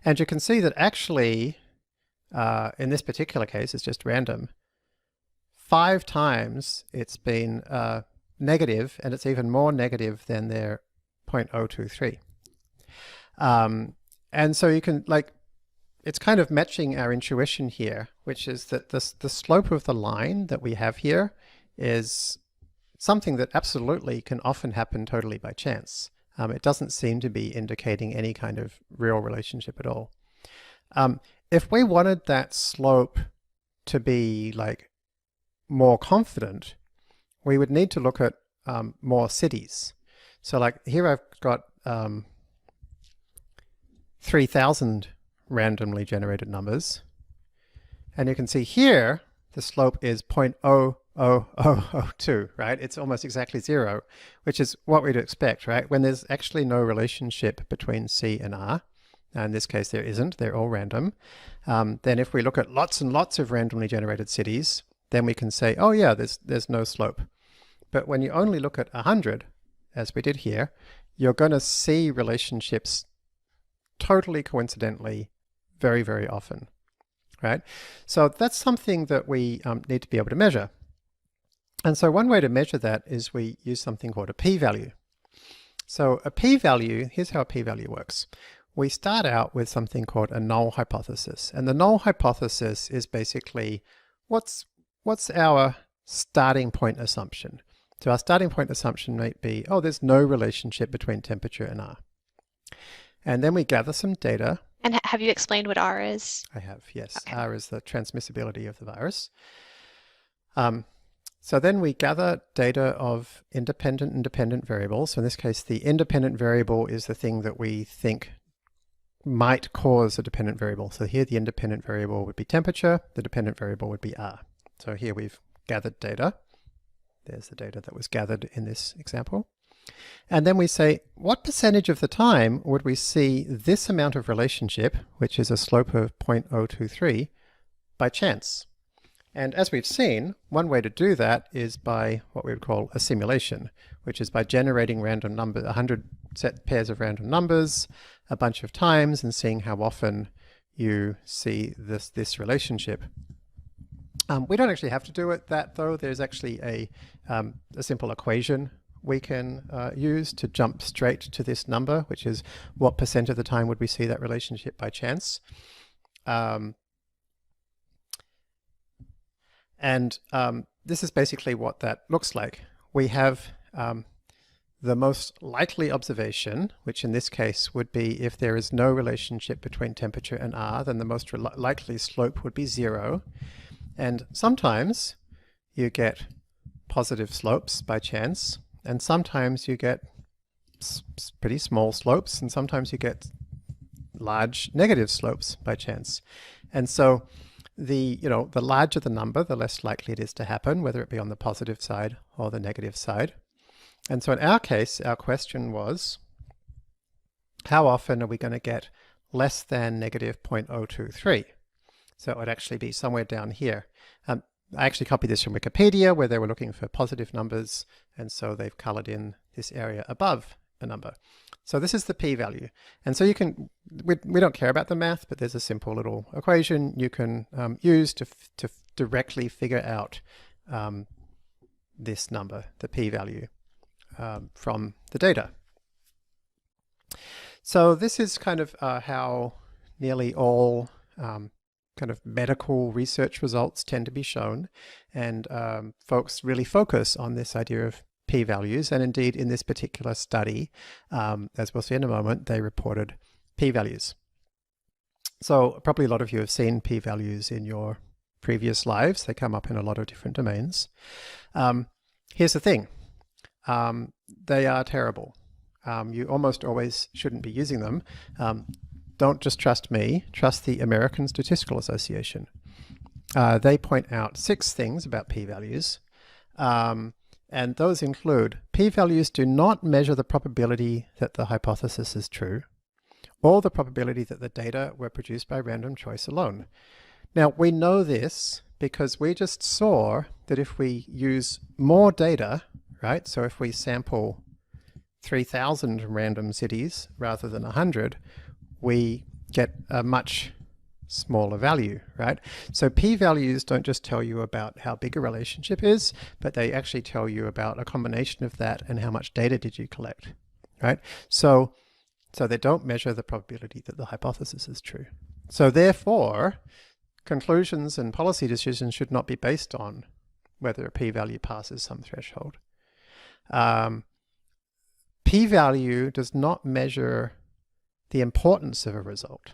And you can see that actually, in this particular case, it's just random. 5 times it's been negative, and it's even more negative than their 0.023. And so you can, like, it's kind of matching our intuition here, which is that the slope of the line that we have here is something that absolutely can often happen totally by chance. It doesn't seem to be indicating any kind of real relationship at all. If we wanted that slope to be like more confident, we would need to look at more cities. So like here I've got 3,000 randomly generated numbers, and you can see here the slope is 0.00002, right? It's almost exactly 0, which is what we'd expect, right? When there's actually no relationship between C and R. Now in this case there isn't, they're all random. Then if we look at lots and lots of randomly generated cities, then we can say, oh yeah, there's no slope. But when you only look at 100, as we did here, you're going to see relationships totally coincidentally very, very often, right? So that's something that we need to be able to measure. And so one way to measure that is we use something called a p-value. So a p-value, here's how a p-value works. We start out with something called a null hypothesis. And the null hypothesis is basically what's our starting point assumption. So our starting point assumption might be, oh, there's no relationship between temperature and R. And then we gather some data. And have you explained what R is? I have, yes. Okay. R is the transmissibility of the virus. So then we gather data of independent and dependent variables. So in this case, the independent variable is the thing that we think might cause a dependent variable. So here the independent variable would be temperature, the dependent variable would be R. So here we've gathered data. There's the data that was gathered in this example. And then we say, what percentage of the time would we see this amount of relationship, which is a slope of 0.023, by chance? And as we've seen, one way to do that is by what we would call a simulation, which is by generating random numbers, 100 set pairs of random numbers a bunch of times and seeing how often you see this relationship. We don't actually have to do it that though. There's actually a simple equation we can use to jump straight to this number, which is what percent of the time would we see that relationship by chance. This is basically what that looks like. We have the most likely observation, which in this case would be if there is no relationship between temperature and R, then the most likely slope would be 0. And sometimes you get positive slopes by chance, and sometimes you get pretty small slopes, and sometimes you get large negative slopes by chance. And so the larger the number, the less likely it is to happen, whether it be on the positive side or the negative side. And so in our case, our question was, how often are we going to get less than negative 0.023? So it would actually be somewhere down here. I actually copied this from Wikipedia, where they were looking for positive numbers, and so they've colored in this area above a number. So this is the p-value. And so you can, we don't care about the math, but there's a simple little equation you can use to directly figure out this number, the p-value, from the data. So this is kind of how nearly all kind of medical research results tend to be shown, and folks really focus on this idea of p-values, and indeed in this particular study, as we'll see in a moment, they reported p-values. So probably a lot of you have seen p-values in your previous lives. They come up in a lot of different domains. Here's the thing, they are terrible. You almost always shouldn't be using them. Don't just trust me, trust the American Statistical Association. They point out 6 things about p-values, and those include p-values do not measure the probability that the hypothesis is true, or the probability that the data were produced by random choice alone. Now we know this because we just saw that if we use more data, right, so if we sample 3,000 random cities rather than 100, we get a much smaller value, right? So p-values don't just tell you about how big a relationship is, but they actually tell you about a combination of that and how much data did you collect, right? So they don't measure the probability that the hypothesis is true. So therefore, conclusions and policy decisions should not be based on whether a p-value passes some threshold. P-value does not measure the importance of a result,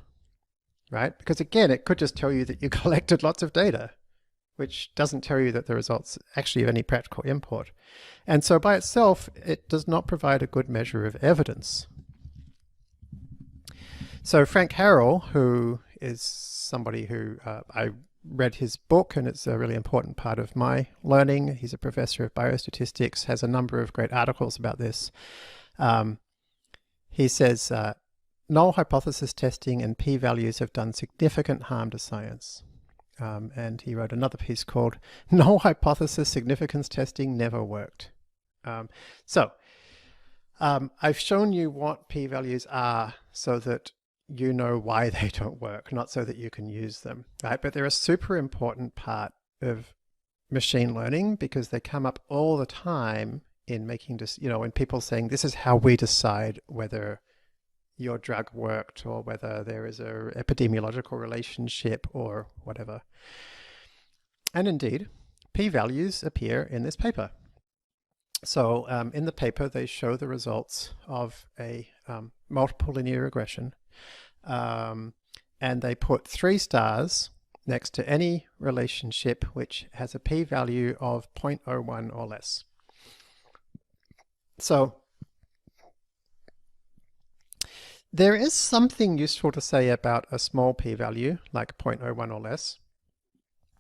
right? Because again, it could just tell you that you collected lots of data, which doesn't tell you that the results actually have any practical import. And so by itself, it does not provide a good measure of evidence. So Frank Harrell, who is somebody who I read his book, and it's a really important part of my learning. He's a professor of biostatistics, has a number of great articles about this. He says, null hypothesis testing and p-values have done significant harm to science. And he wrote another piece called Null Hypothesis Significance Testing Never Worked. I've shown you what p-values are so that you know why they don't work, not so that you can use them, right? But they're a super important part of machine learning because they come up all the time in making this, when people saying this is how we decide whether your drug worked or whether there is a epidemiological relationship or whatever. And indeed, p-values appear in this paper. So in the paper, they show the results of a multiple linear regression. And they put 3 stars next to any relationship which has a p-value of 0.01 or less. So there is something useful to say about a small p-value, like 0.01 or less,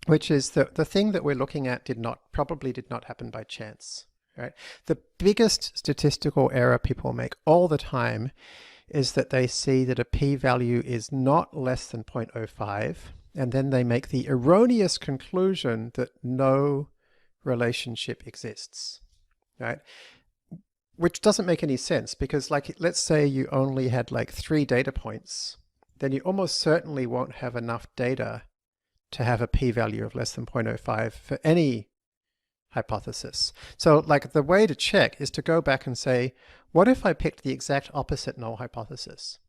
which is that the thing that we're looking at probably did not happen by chance, right? The biggest statistical error people make all the time is that they see that a p-value is not less than 0.05, and then they make the erroneous conclusion that no relationship exists, right? Which doesn't make any sense because, like, let's say you only had like 3 data points, then you almost certainly won't have enough data to have a p-value of less than 0.05 for any hypothesis. So like the way to check is to go back and say, what if I picked the exact opposite null hypothesis?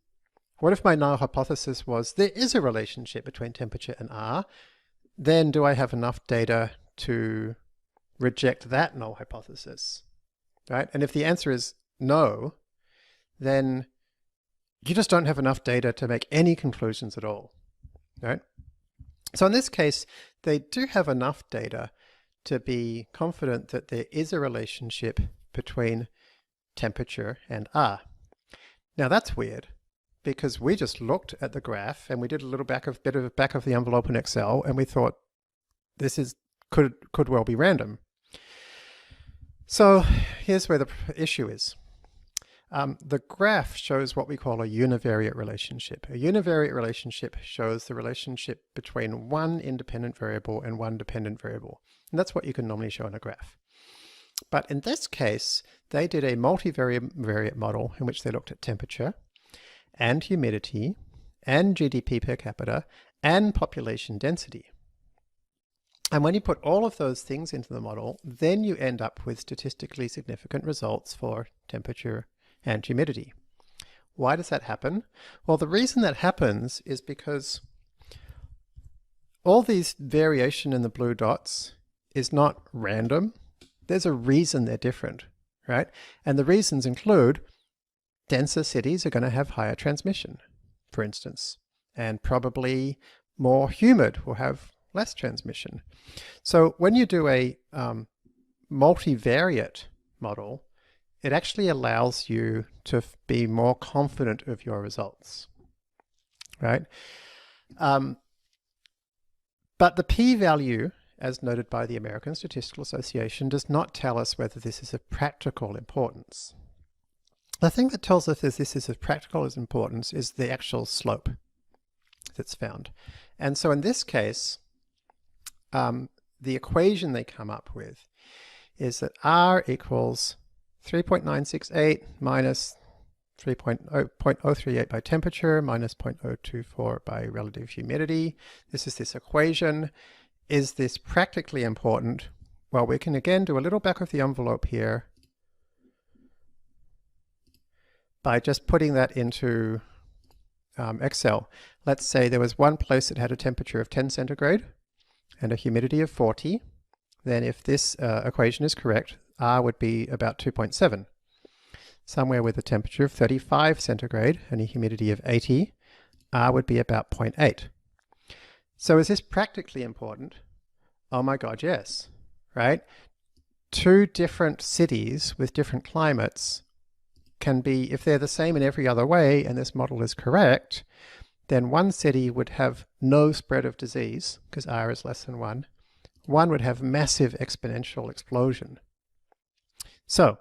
What if my null hypothesis was there is a relationship between temperature and R? Then do I have enough data to reject that null hypothesis? Right? And if the answer is no, then you just don't have enough data to make any conclusions at all, right? So in this case, they do have enough data to be confident that there is a relationship between temperature and R. Now that's weird because we just looked at the graph and we did a little bit of back of the envelope in Excel and we thought this could well be random. So here's where the issue is. The graph shows what we call a univariate relationship. A univariate relationship shows the relationship between one independent variable and one dependent variable. And that's what you can normally show in a graph. But in this case, they did a multivariate model in which they looked at temperature and humidity and GDP per capita and population density. And when you put all of those things into the model, then you end up with statistically significant results for temperature and humidity. Why does that happen? Well, the reason that happens is because all these variation in the blue dots is not random. There's a reason they're different, right? And the reasons include denser cities are going to have higher transmission, for instance, and probably more humid will have less transmission. So when you do a multivariate model, it actually allows you to be more confident of your results, right? But the p-value, as noted by the American Statistical Association, does not tell us whether this is of practical importance. The thing that tells us if this is of practical importance is the actual slope that's found. And so in this case, the equation they come up with is that R equals 3.968 minus 0.038 by temperature minus 0.024 by relative humidity. This is this equation. Is this practically important? Well, we can again do a little back of the envelope here by just putting that into Excel. Let's say there was one place that had a temperature of 10 centigrade and a humidity of 40. Then if this equation is correct, R would be about 2.7. Somewhere with a temperature of 35 centigrade and a humidity of 80, R would be about 0.8. So is this practically important? Oh my God, yes, right? Two different cities with different climates can be, if they're the same in every other way and this model is correct, then one city would have no spread of disease because R is less than 1. One would have massive exponential explosion. So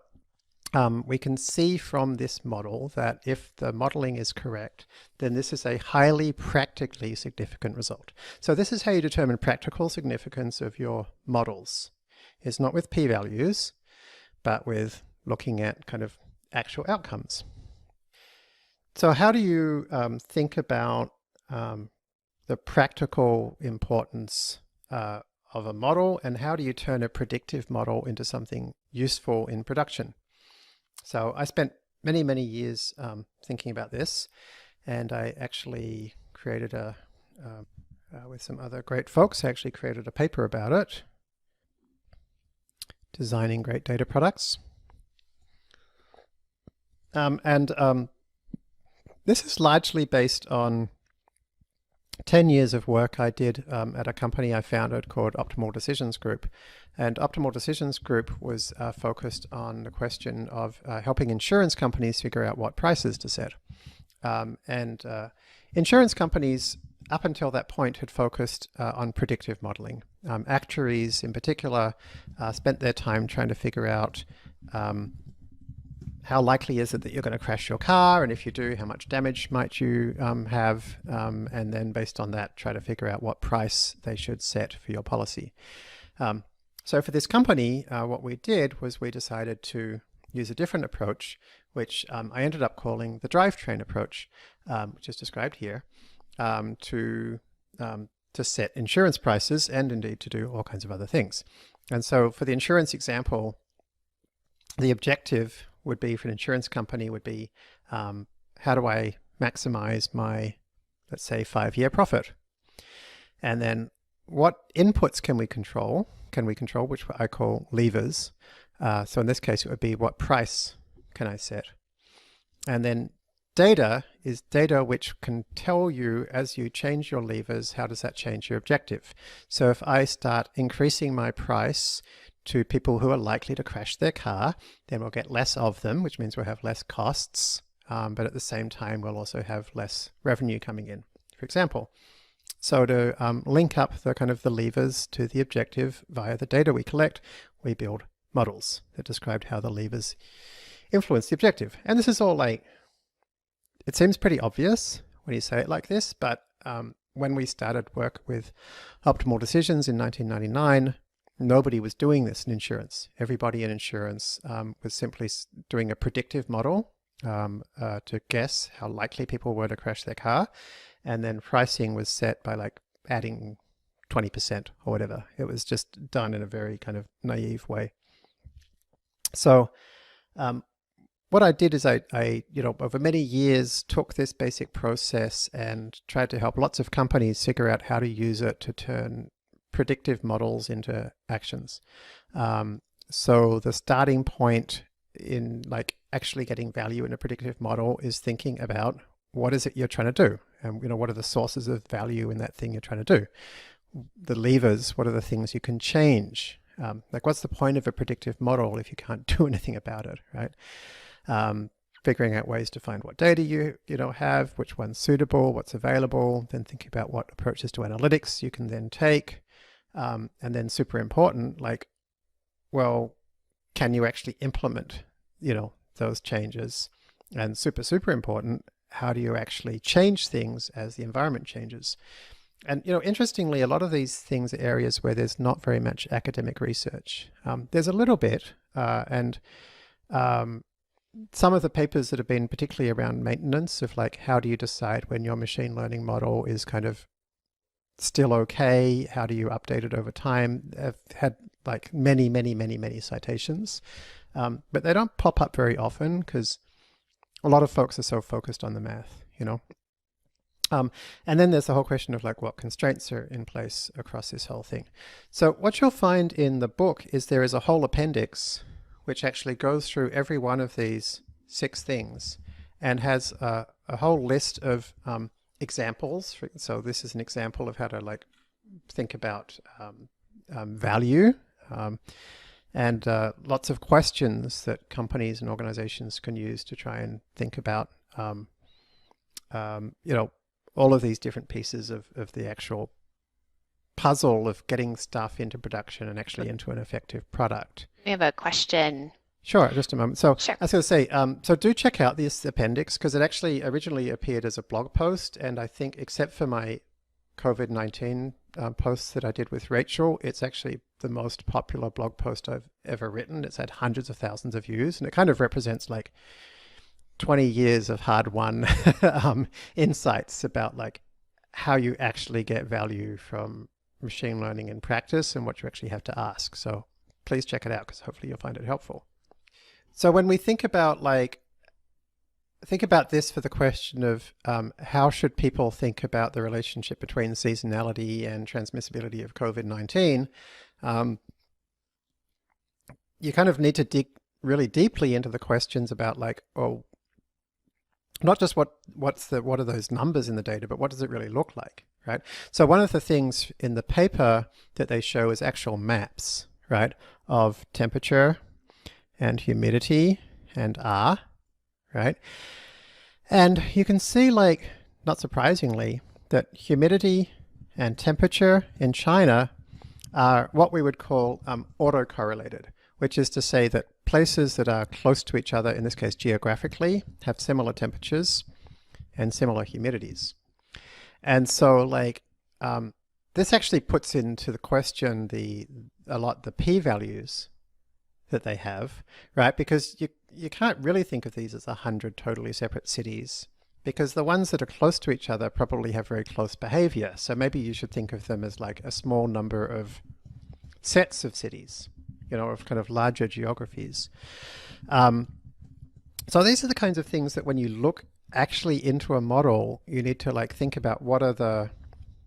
we can see from this model that if the modeling is correct, then this is a highly practically significant result. So this is how you determine practical significance of your models. It's not with p-values, but with looking at kind of actual outcomes. So how do you think about the practical importance of a model, and how do you turn a predictive model into something useful in production? So I spent many, many years thinking about this, and I actually created with some other great folks, I actually created a paper about it, Designing Great Data Products. This is largely based on 10 years of work I did at a company I founded called Optimal Decisions Group. And Optimal Decisions Group was focused on the question of helping insurance companies figure out what prices to set. Insurance companies, up until that point, had focused on predictive modeling. Actuaries, in particular, spent their time trying to figure out how likely is it that you're going to crash your car, and if you do, how much damage might you have, and then based on that, try to figure out what price they should set for your policy. So for this company, what we did was we decided to use a different approach, which I ended up calling the drivetrain approach, which is described here, to set insurance prices and indeed to do all kinds of other things. And so for the insurance example, the objective would be for an insurance company would be, how do I maximize my, let's say, 5-year profit? And then what inputs can we control? Which I call levers. So in this case, it would be what price can I set? And then data is data which can tell you as you change your levers, how does that change your objective? So if I start increasing my price to people who are likely to crash their car, then we'll get less of them, which means we'll have less costs, but at the same time we'll also have less revenue coming in, for example. So to link up the kind of the levers to the objective via the data we collect, we build models that describe how the levers influence the objective. And this is all like, it seems pretty obvious when you say it like this, but when we started work with Optimal Decisions in 1999, nobody was doing this in insurance. Everybody in insurance was simply doing a predictive model to guess how likely people were to crash their car. And then pricing was set by like adding 20% or whatever. It was just done in a very kind of naive way. So what I did is I, over many years took this basic process and tried to help lots of companies figure out how to use it to turn predictive models into actions. So the starting point in like actually getting value in a predictive model is thinking about what is it you're trying to do, and what are the sources of value in that thing you're trying to do. The levers, what are the things you can change? Like what's the point of a predictive model if you can't do anything about it, right? Figuring out ways to find what data you have, which one's suitable, what's available, then thinking about what approaches to analytics you can then take. And then super important, like, well, can you actually implement, those changes? And super important, how do you actually change things as the environment changes? And, interestingly, a lot of these things are areas where there's not very much academic research. There's a little bit, some of the papers that have been particularly around maintenance of like, how do you decide when your machine learning model is kind of still okay? How do you update it over time? Have had like many citations, but they don't pop up very often because a lot of folks are so focused on the math, you know. And then there's the whole question of like what constraints are in place across this whole thing. So what you'll find in the book is there is a whole appendix which actually goes through every one of these 6 things and has a whole list of examples. So this is an example of how to like think about value, and lots of questions that companies and organizations can use to try and think about you know, all of these different pieces of the actual puzzle of getting stuff into production and actually into an effective product. We have a question. Sure, just a moment. So Sure. I was going to say, so do check out this appendix because it actually originally appeared as a blog post, and I think except for my COVID-19 posts that I did with Rachel, it's actually the most popular blog post I've ever written. It's had hundreds of thousands of views, and it kind of represents like 20 years of hard-won insights about like how you actually get value from machine learning in practice and what you actually have to ask. So please check it out because hopefully you'll find it helpful. So when we think about this for the question of how should people think about the relationship between seasonality and transmissibility of COVID-19, you kind of need to dig really deeply into the questions about like, oh, not just what are those numbers in the data, but what does it really look like, right? So one of the things in the paper that they show is actual maps, right, of temperature and humidity and R, right? And you can see, like, not surprisingly, that humidity and temperature in China are what we would call autocorrelated, which is to say that places that are close to each other, in this case geographically, have similar temperatures and similar humidities. And so like this actually puts into the question the p-values that they have, right? Because you can't really think of these as 100 totally separate cities, because the ones that are close to each other probably have very close behavior. So maybe you should think of them as like a small number of sets of cities, you know, of kind of larger geographies. So these are the kinds of things that when you look actually into a model, you need to like think about what are the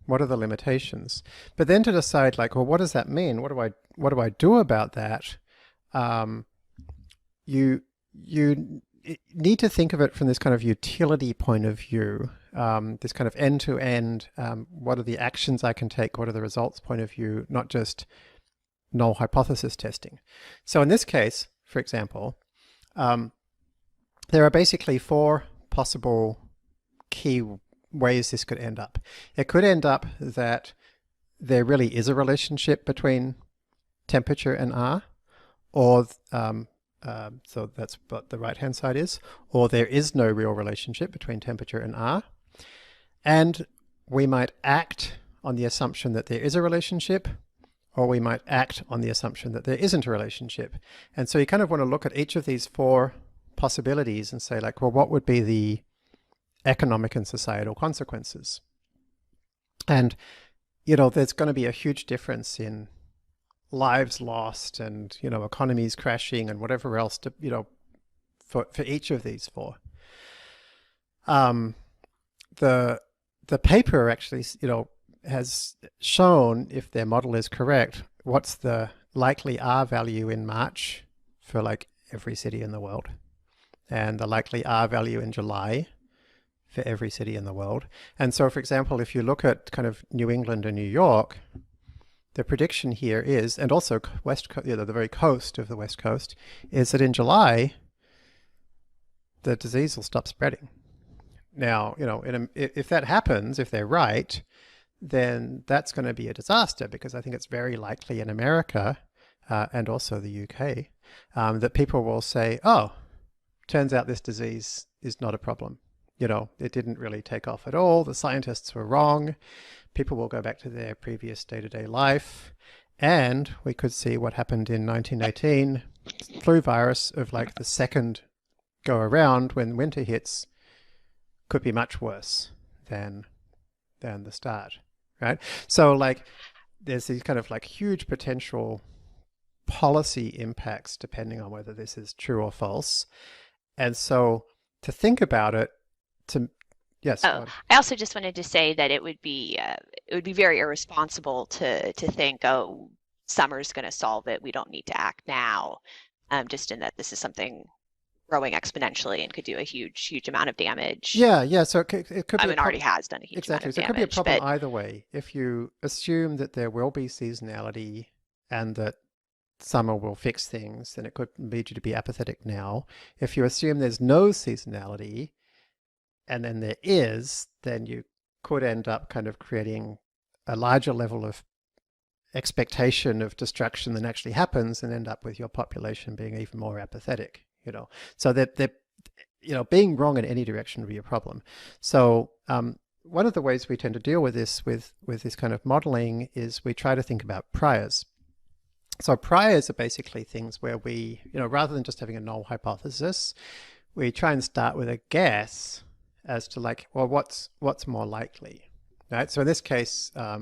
limitations, but then to decide like, well, what does that mean? What do I do about that? You need to think of it from this kind of utility point of view, this kind of end-to-end, what are the actions I can take, what are the results point of view, not just null hypothesis testing. So in this case, for example, there are basically 4 possible key ways this could end up. It could end up that there really is a relationship between temperature and R, or so that's what the right-hand side is, or there is no real relationship between temperature and R. And we might act on the assumption that there is a relationship, or we might act on the assumption that there isn't a relationship. And so you kind of want to look at each of these 4 possibilities and say like, well, what would be the economic and societal consequences? And, you know, there's going to be a huge difference in lives lost and, you know, economies crashing and whatever else to, you know, for each of these 4. The paper actually, you know, has shown, if their model is correct, what's the likely R value in March for like every city in the world, and the likely R value in July for every city in the world. And so, for example, if you look at kind of New England and New York, the prediction here is, and also the very coast of the West Coast, is that in July, the disease will stop spreading. Now, you know, if that happens, if they're right, then that's going to be a disaster, because I think it's very likely in America and also the UK that people will say, oh, turns out this disease is not a problem. You know, it didn't really take off at all. The scientists were wrong. People will go back to their previous day-to-day life. And we could see what happened in 1918, flu virus of like the second go around when winter hits could be much worse than the start, right? So like there's these kind of like huge potential policy impacts depending on whether this is true or false. And so to think about it, to yes, go Oh, on. I also just wanted to say that it would be very irresponsible to think, oh, summer's going to solve it. We don't need to act now. Just in that this is something growing exponentially and could do a huge amount of damage. Yeah, yeah. So it could I be a mean, already problem. has done a huge amount Exactly. of So it could be a damage, problem but either way. If you assume that there will be seasonality and that summer will fix things, then it could lead you to be apathetic now. If you assume there's no seasonality and then there is, then you could end up kind of creating a larger level of expectation of destruction than actually happens and end up with your population being even more apathetic, you know. So that you know, being wrong in any direction would be a problem. So one of the ways we tend to deal with this with this kind of modeling is we try to think about priors. So priors are basically things where we, you know, rather than just having a null hypothesis, we try and start with a guess as to like, well, what's more likely, right? So in this case, uh,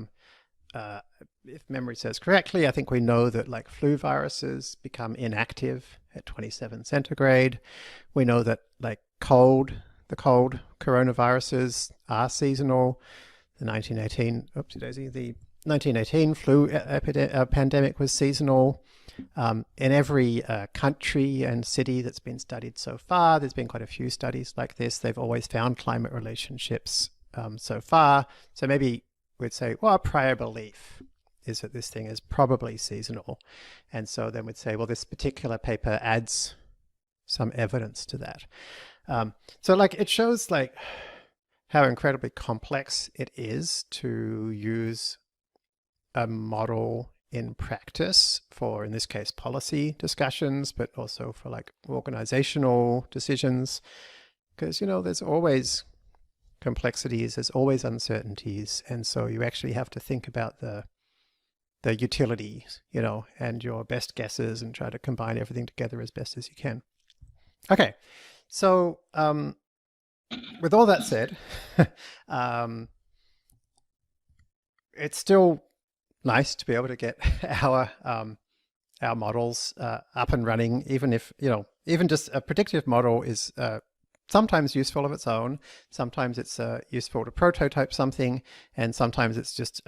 if memory serves correctly, I think we know that like flu viruses become inactive at 27 centigrade. We know that like the cold coronaviruses are seasonal. The 1918, oopsie daisy, the 1918 flu pandemic was seasonal. In every country and city that's been studied so far, there's been quite a few studies like this. They've always found climate relationships so far. So maybe we'd say, well, a prior belief is that this thing is probably seasonal. And so then we'd say, well, this particular paper adds some evidence to that. So like it shows like how incredibly complex it is to use a model in practice for, in this case, policy discussions, but also for like organizational decisions. Because, you know, there's always complexities, there's always uncertainties. And so you actually have to think about the utilities, you know, and your best guesses and try to combine everything together as best as you can. Okay, so with all that said, it's still nice to be able to get our models up and running, even if, you know, even just a predictive model is sometimes useful of its own. Sometimes it's useful to prototype something, and sometimes it's just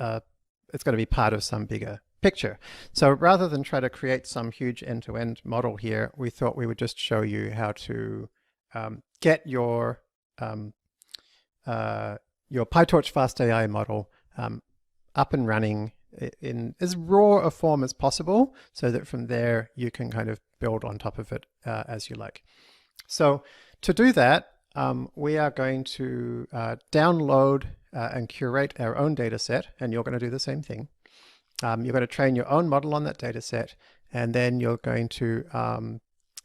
it's going to be part of some bigger picture. So rather than try to create some huge end-to-end model here, we thought we would just show you how to get your PyTorch FastAI model up and running in as raw a form as possible, so that from there you can kind of build on top of it as you like. So to do that, we are going to download and curate our own data set, and you're going to do the same thing. You're going to train your own model on that data set, and then you're going to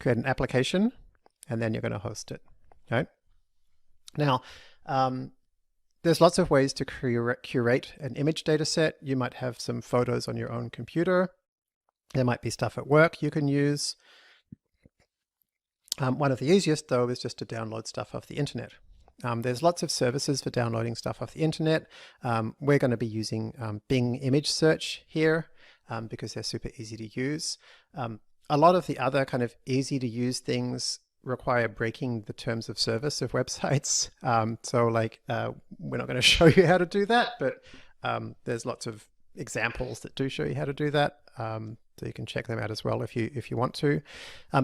create an application, and then you're going to host it. Right? Now, there's lots of ways to curate an image data set. You might have some photos on your own computer. There might be stuff at work you can use. One of the easiest, though, is just to download stuff off the internet. There's lots of services for downloading stuff off the internet. We're going to be using Bing image search here because they're super easy to use. A lot of the other kind of easy to use things require breaking the terms of service of websites. So like, we're not going to show you how to do that, but there's lots of examples that do show you how to do that. So you can check them out as well if you want to.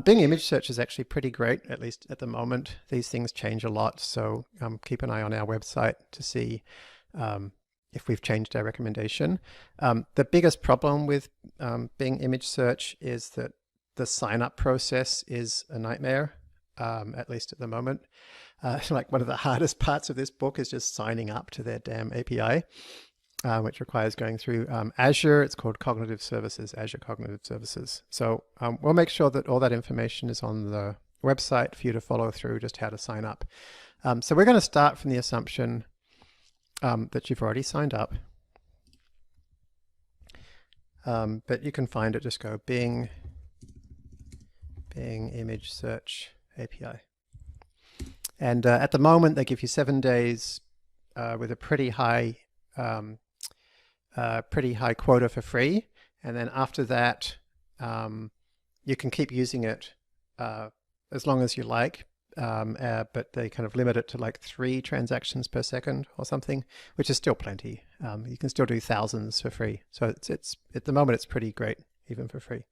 Bing image search is actually pretty great, at least at the moment. These things change a lot, so keep an eye on our website to see if we've changed our recommendation. The biggest problem with Bing image search is that the sign-up process is a nightmare, at least at the moment. Like one of the hardest parts of this book is just signing up to their damn API. Which requires going through Azure. It's called Cognitive Services, Azure Cognitive Services. So we'll make sure that all that information is on the website for you to follow through just how to sign up. So we're going to start from the assumption that you've already signed up. But you can find it, just go Bing image search API. And at the moment, they give you 7 days with a pretty high quota for free. And then after that, you can keep using it as long as you like. But they kind of limit it to like 3 transactions per second or something, which is still plenty. You can still do thousands for free. So it's at the moment, it's pretty great, even for free.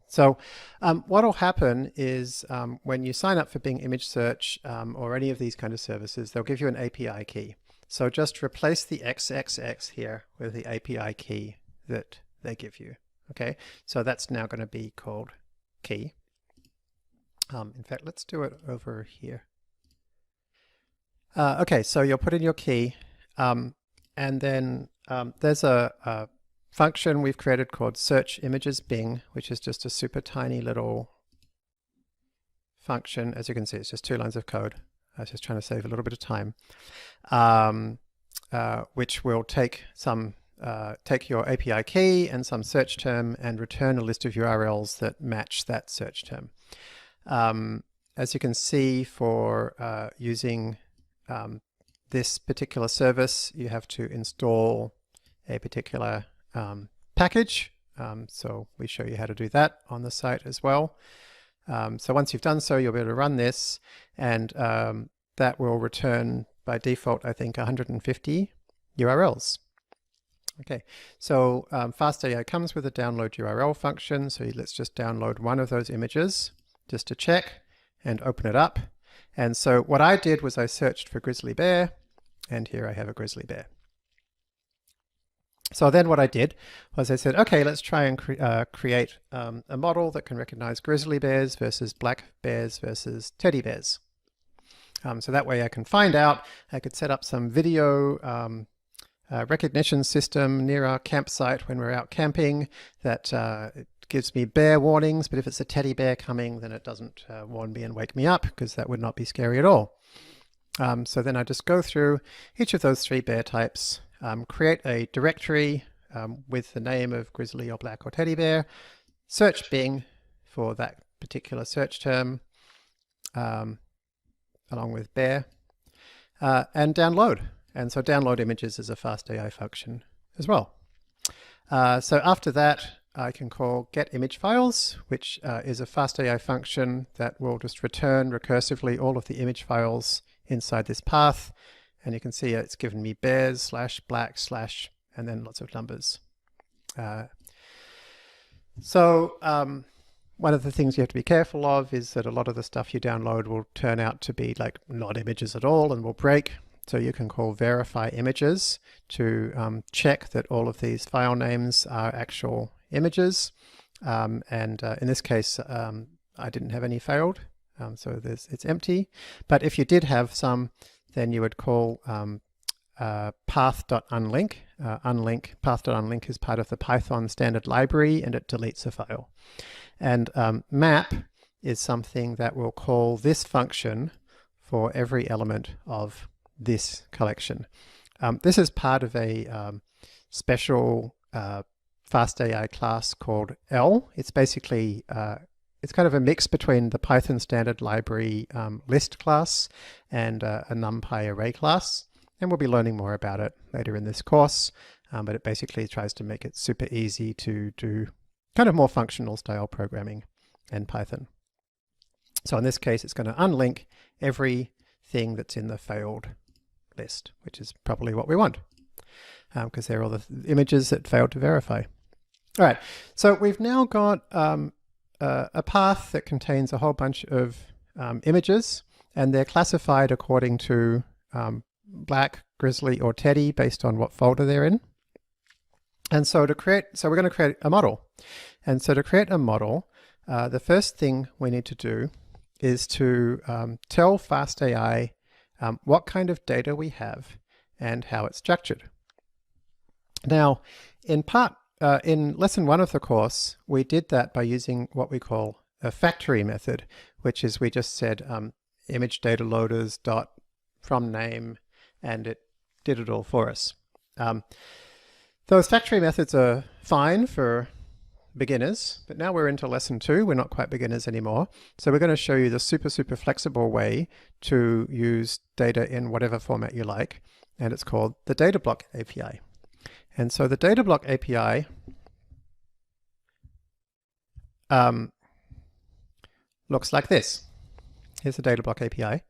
So what will happen is when you sign up for Bing Image Search or any of these kind of services, they'll give you an API key. So just replace the XXX here with the API key that they give you. Okay, so that's now going to be called key. In fact, let's do it over here. Okay, so you'll put in your key, and then there's a function we've created called search images Bing, which is just a super tiny little function. As you can see, it's just 2 lines of code. I was just trying to save a little bit of time, which will take your API key and some search term and return a list of URLs that match that search term. As you can see, for using this particular service, you have to install a particular package. So we show you how to do that on the site as well. So once you've done so, you'll be able to run this, and that will return by default, I think, 150 URLs. Okay, so FastAI comes with a download URL function. So let's just download one of those images just to check and open it up. And so what I did was I searched for grizzly bear, and here I have a grizzly bear. So then what I did was I said, okay, let's try and create a model that can recognize grizzly bears versus black bears versus teddy bears. So that way I can find out, I could set up some video recognition system near our campsite when we're out camping that it gives me bear warnings, but if it's a teddy bear coming, then it doesn't warn me and wake me up, because that would not be scary at all. So then I just go through each of those 3 bear types, create a directory with the name of grizzly or black or teddy bear, search Bing for that particular search term along with bear, and download. And so download images is a FastAI function as well. So after that, I can call getImageFiles, which is a FastAI function that will just return recursively all of the image files inside this path. And you can see it's given me bears / black / and then lots of numbers. One of the things you have to be careful of is that a lot of the stuff you download will turn out to be like not images at all and will break. So you can call verify images to check that all of these file names are actual images. In this case, I didn't have any failed, so it's empty. But if you did have some, then you would call path.unlink. Path.unlink is part of the Python standard library, and it deletes a file. And map is something that will call this function for every element of this collection. This is part of a special FastAI class called L. It's basically it's kind of a mix between the Python standard library list class and a NumPy array class. And we'll be learning more about it later in this course. But it basically tries to make it super easy to do kind of more functional style programming in Python. So in this case, it's going to unlink everything that's in the failed list, which is probably what we want, because they're all the images that failed to verify. All right, so we've now got a path that contains a whole bunch of images, and they're classified according to black, grizzly, or teddy based on what folder they're in. And so we're going to create a model. And so to create a model, the first thing we need to do is to tell FastAI what kind of data we have and how it's structured. Now, in lesson 1 of the course, we did that by using what we call a factory method, which is we just said image data loaders dot from name, and it did it all for us. Those factory methods are fine for beginners, but now we're into lesson 2. We're not quite beginners anymore. So we're going to show you the super flexible way to use data in whatever format you like, and it's called the data block API. And so the data block API looks like this. Here's the data block API.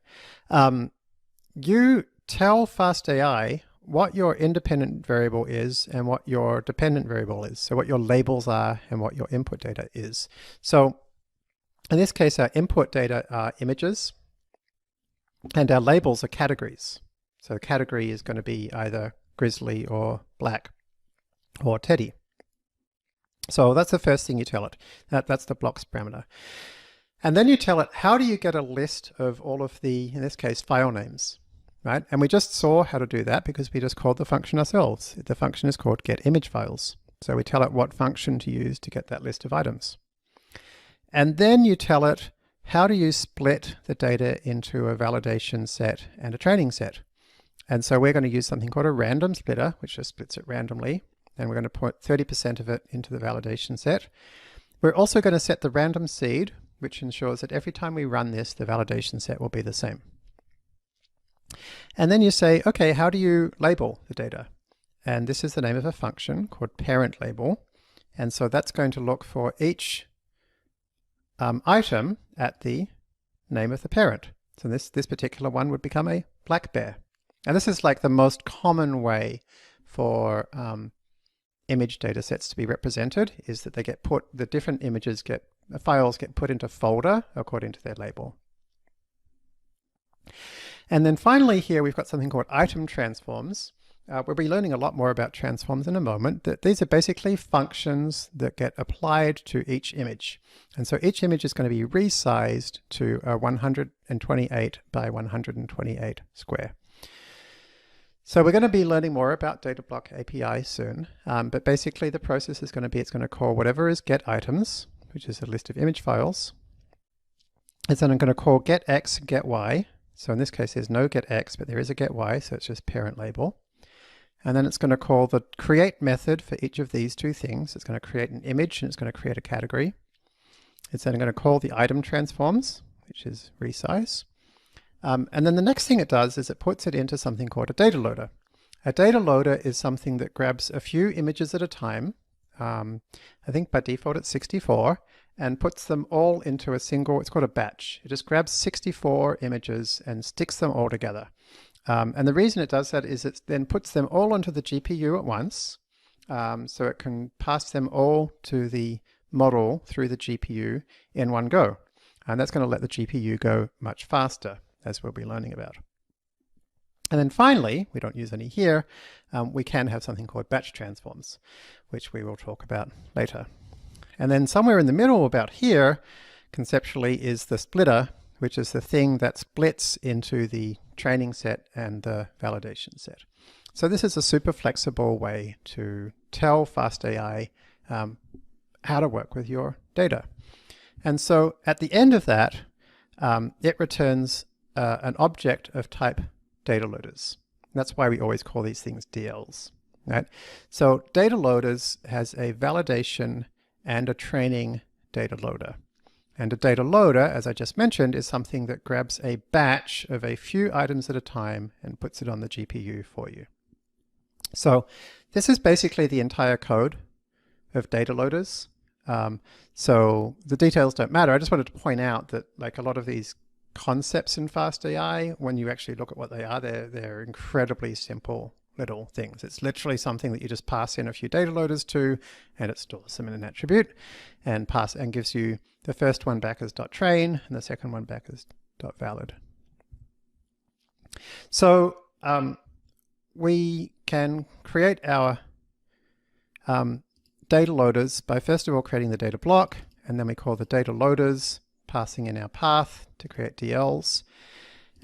You tell FastAI what your independent variable is and what your dependent variable is. So what your labels are and what your input data is. So in this case, our input data are images and our labels are categories. So the category is going to be either grizzly or black or teddy. So that's the first thing you tell it. That's the blocks parameter. And then you tell it, how do you get a list of all of the, in this case, file names, right? And we just saw how to do that because we just called the function ourselves. The function is called getImageFiles. So we tell it what function to use to get that list of items. And then you tell it, how do you split the data into a validation set and a training set? And so we're going to use something called a random splitter, which just splits it randomly. And we're going to put 30% of it into the validation set. We're also going to set the random seed, which ensures that every time we run this, the validation set will be the same. And then you say, okay, how do you label the data? And this is the name of a function called parent label. And so that's going to look for each item at the name of the parent. So this particular one would become a black bear. And this is like the most common way for image data sets to be represented, is that they get put, the different images files get put into folder according to their label. And then finally here we've got something called item transforms. We'll be learning a lot more about transforms in a moment. These are basically functions that get applied to each image. And so each image is going to be resized to a 128 by 128 square. So we're going to be learning more about data block API soon, but basically the process is going to be, it's going to call whatever is getItems, which is a list of image files. It's then going to call getX, getY. So in this case there's no getX, but there is a getY, so it's just parent label. And then it's going to call the create method for each of these two things. It's going to create an image and it's going to create a category. It's then going to call the item transforms, which is resize. And then the next thing it does is it puts it into something called a data loader. A data loader is something that grabs a few images at a time. I think by default it's 64, and puts them all into a single, it's called a batch. It just grabs 64 images and sticks them all together. And the reason it does that is it then puts them all onto the GPU at once. So it can pass them all to the model through the GPU in one go. And that's going to let the GPU go much faster, as we'll be learning about. And then finally, we don't use any here, we can have something called batch transforms, which we will talk about later. And then somewhere in the middle about here, conceptually, is the splitter, which is the thing that splits into the training set and the validation set. So this is a super flexible way to tell FastAI how to work with your data. And so at the end of that, it returns an object of type data loaders. That's why we always call these things DLs, right? So data loaders has a validation and a training data loader. And a data loader, as I just mentioned, is something that grabs a batch of a few items at a time and puts it on the GPU for you. So this is basically the entire code of data loaders. So the details don't matter. I just wanted to point out that, like, a lot of these concepts in FastAI, when you actually look at what they are, they're incredibly simple little things. It's literally something that you just pass in a few data loaders to, and it stores them in an attribute and gives you the first one back as .train and the second one back as .valid. So we can create our data loaders by first of all creating the data block, and then we call the data loaders, passing in our path to create DLs.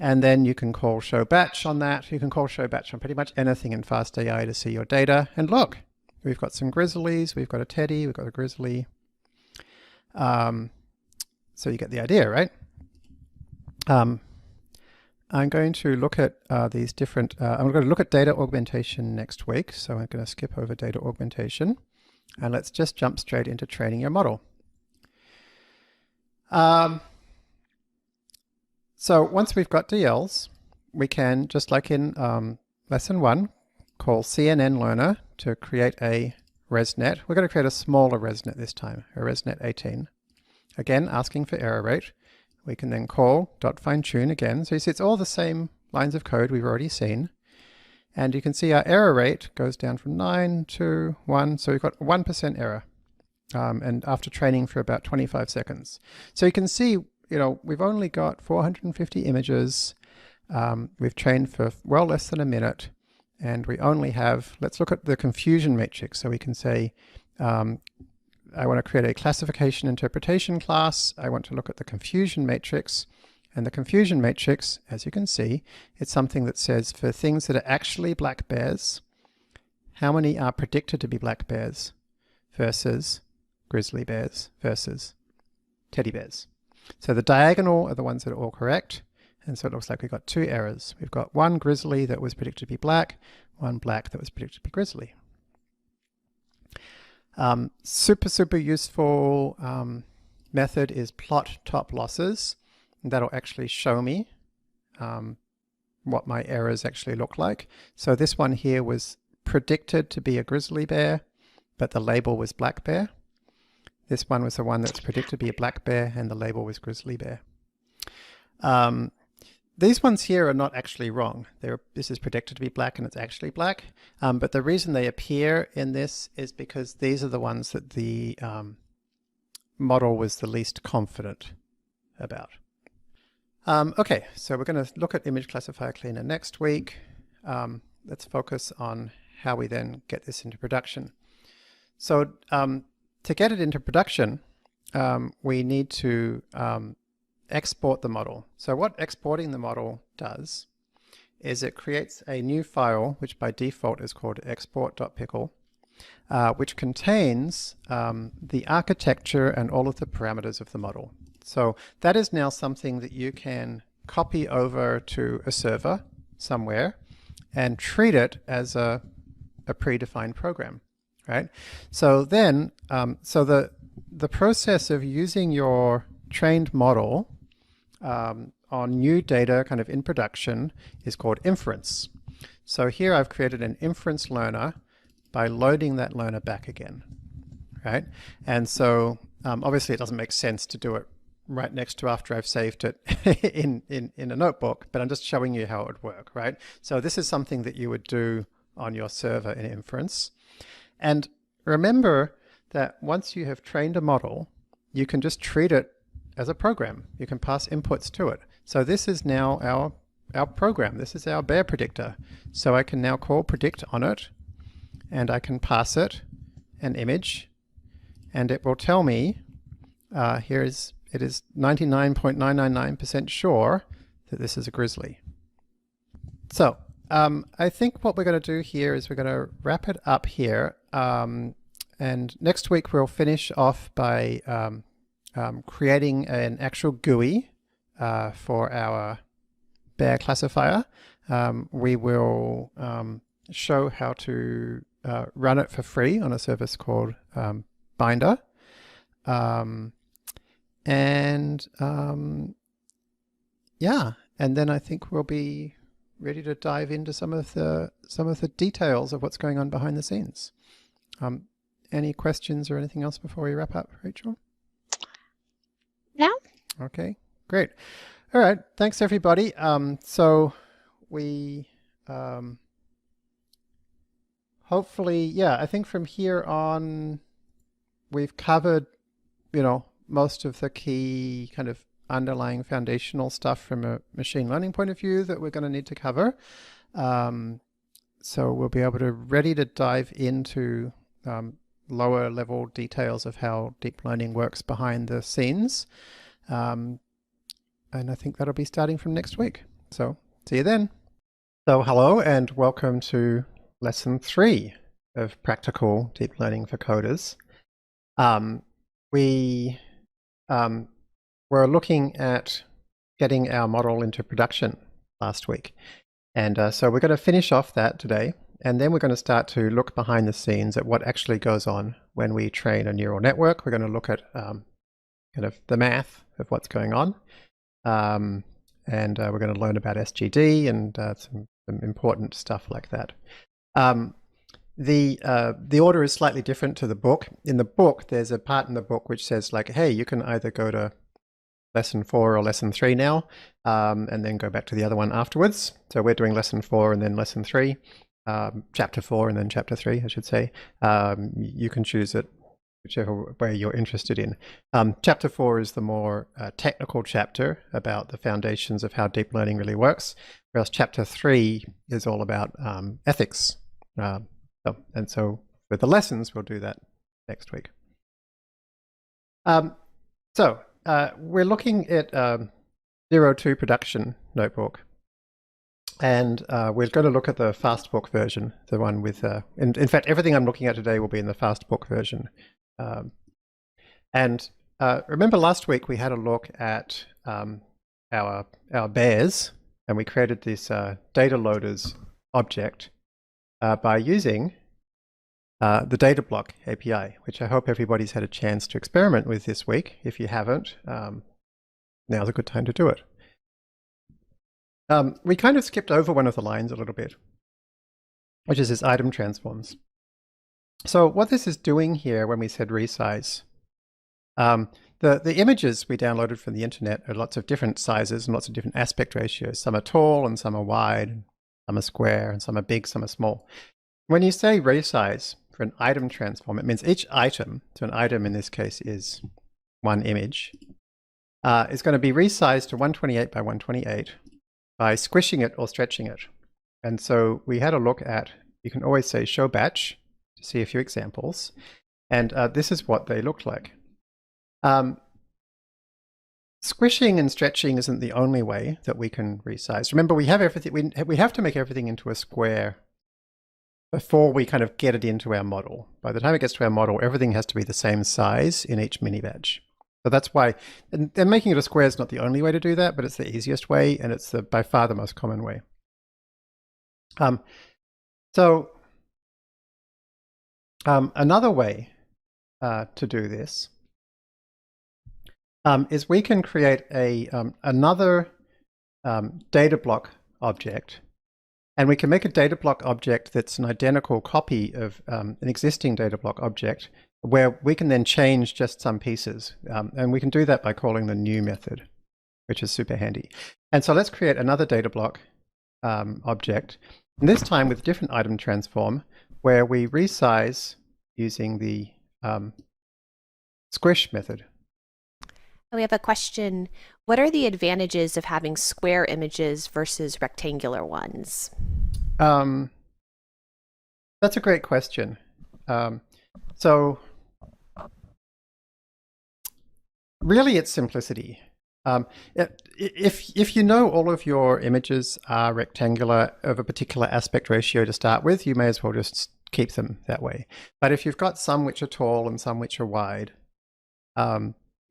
And then you can call show batch on that. You can call show batch on pretty much anything in FastAI to see your data. And look, we've got some grizzlies, we've got a teddy, we've got a grizzly. So you get the idea, right? I'm going to look at these different, I'm going to look at data augmentation next week. So I'm going to skip over data augmentation. And let's just jump straight into training your model. So once we've got DLs, we can, just like in lesson 1, call CNN Learner to create a ResNet. We're going to create a smaller ResNet this time, a ResNet 18. Again, asking for error rate. We can then call .fineTune again. So you see it's all the same lines of code we've already seen. And you can see our error rate goes down from 9 to 1. So we've got 1% error. And after training for about 25 seconds. So you can see, we've only got 450 images. We've trained for well less than a minute. And we only have, let's look at the confusion matrix. So we can say, I want to create a classification interpretation class. I want to look at the confusion matrix. And the confusion matrix, as you can see, it's something that says for things that are actually black bears, how many are predicted to be black bears versus grizzly bears versus teddy bears. So the diagonal are the ones that are all correct. And so it looks like we've got 2 errors. We've got one grizzly that was predicted to be black, one black that was predicted to be grizzly. Super useful method is plot top losses. And that'll actually show me what my errors actually look like. So this one here was predicted to be a grizzly bear, but the label was black bear. This one was the one that's predicted to be a black bear and the label was grizzly bear. These ones here are not actually wrong. This is predicted to be black and it's actually black. But the reason they appear in this is because these are the ones that the model was the least confident about. Okay, so we're going to look at Image Classifier Cleaner next week. Let's focus on how we then get this into production. So to get it into production, we need to export the model. So what exporting the model does is it creates a new file, which by default is called export.pickle, which contains the architecture and all of the parameters of the model. So that is now something that you can copy over to a server somewhere and treat it as a predefined program, right? So then, the process of using your trained model on new data kind of in production is called inference. So here I've created an inference learner by loading that learner back again, right? And so obviously it doesn't make sense to do it right next to after I've saved it in a notebook, but I'm just showing you how it would work, right? So this is something that you would do on your server in inference. And remember that once you have trained a model, you can just treat it as a program. You can pass inputs to it. So this is now our program. This is our bear predictor. So I can now call predict on it, and I can pass it an image, and it will tell me it is 99.999% sure that this is a grizzly. So I think what we're going to do here is we're going to wrap it up here. And next week we'll finish off by creating an actual GUI for our bear classifier. We will show how to run it for free on a service called Binder. Yeah, and then I think we'll be ready to dive into some of the details of what's going on behind the scenes. Any questions or anything else before we wrap up, Rachel? No. Okay, great. All right, thanks everybody. So we hopefully, yeah, I think from here on we've covered, most of the key kind of underlying foundational stuff from a machine learning point of view that we're going to need to cover. So we'll be able to ready to dive into lower level details of how deep learning works behind the scenes. And I think that'll be starting from next week. So see you then. So hello and welcome to lesson 3 of Practical Deep Learning for Coders. We were looking at getting our model into production last week. And so we're going to finish off that today. and then we're going to start to look behind the scenes at what actually goes on when we train a neural network. We're going to look at kind of the math of what's going on. And we're going to learn about SGD and some important stuff like that. The order is slightly different to the book. In the book, there's a part in the book which says like, hey, you can either go to lesson 4 or lesson 3 now, and then go back to the other one afterwards. So we're doing lesson 4 and then lesson 3, chapter 4 and then chapter 3, I should say. You can choose it whichever way you're interested in. Chapter 4 is the more technical chapter about the foundations of how deep learning really works, whereas chapter 3 is all about ethics. So with the lessons, we'll do that next week. We're looking at 02 production notebook, and we're going to look at the fastbook version, the one with, in fact, everything I'm looking at today will be in the fastbook version. Remember last week we had a look at our bears, and we created this data loaders object by using the data block API, which I hope everybody's had a chance to experiment with this week. If you haven't, now's a good time to do it. We kind of skipped over one of the lines a little bit, which is this item transforms. So what this is doing here when we said resize, the images we downloaded from the internet are lots of different sizes and lots of different aspect ratios. Some are tall and some are wide, some are square and some are big, some are small. When you say resize for an item transform, it means each item, so an item in this case is one image, is going to be resized to 128 by 128 by squishing it or stretching it. And so we had a look at, you can always say show batch to see a few examples, and this is what they look like. Squishing and stretching isn't the only way that we can resize. Remember, we have everything, we have to make everything into a square before we kind of get it into our model. By the time it gets to our model, everything has to be the same size in each mini batch. So that's why, and making it a square is not the only way to do that, but it's the easiest way, and it's by far the most common way. Another way to do this is we can create another data block object, and we can make a data block object that's an identical copy of an existing data block object, where we can then change just some pieces. And we can do that by calling the new method, which is super handy. And so let's create another data block object, and this time with different item transform, where we resize using the squish method. We have a question. What are the advantages of having square images versus rectangular ones? That's a great question. So really it's simplicity. If you know all of your images are rectangular of a particular aspect ratio to start with, you may as well just keep them that way. But if you've got some which are tall and some which are wide,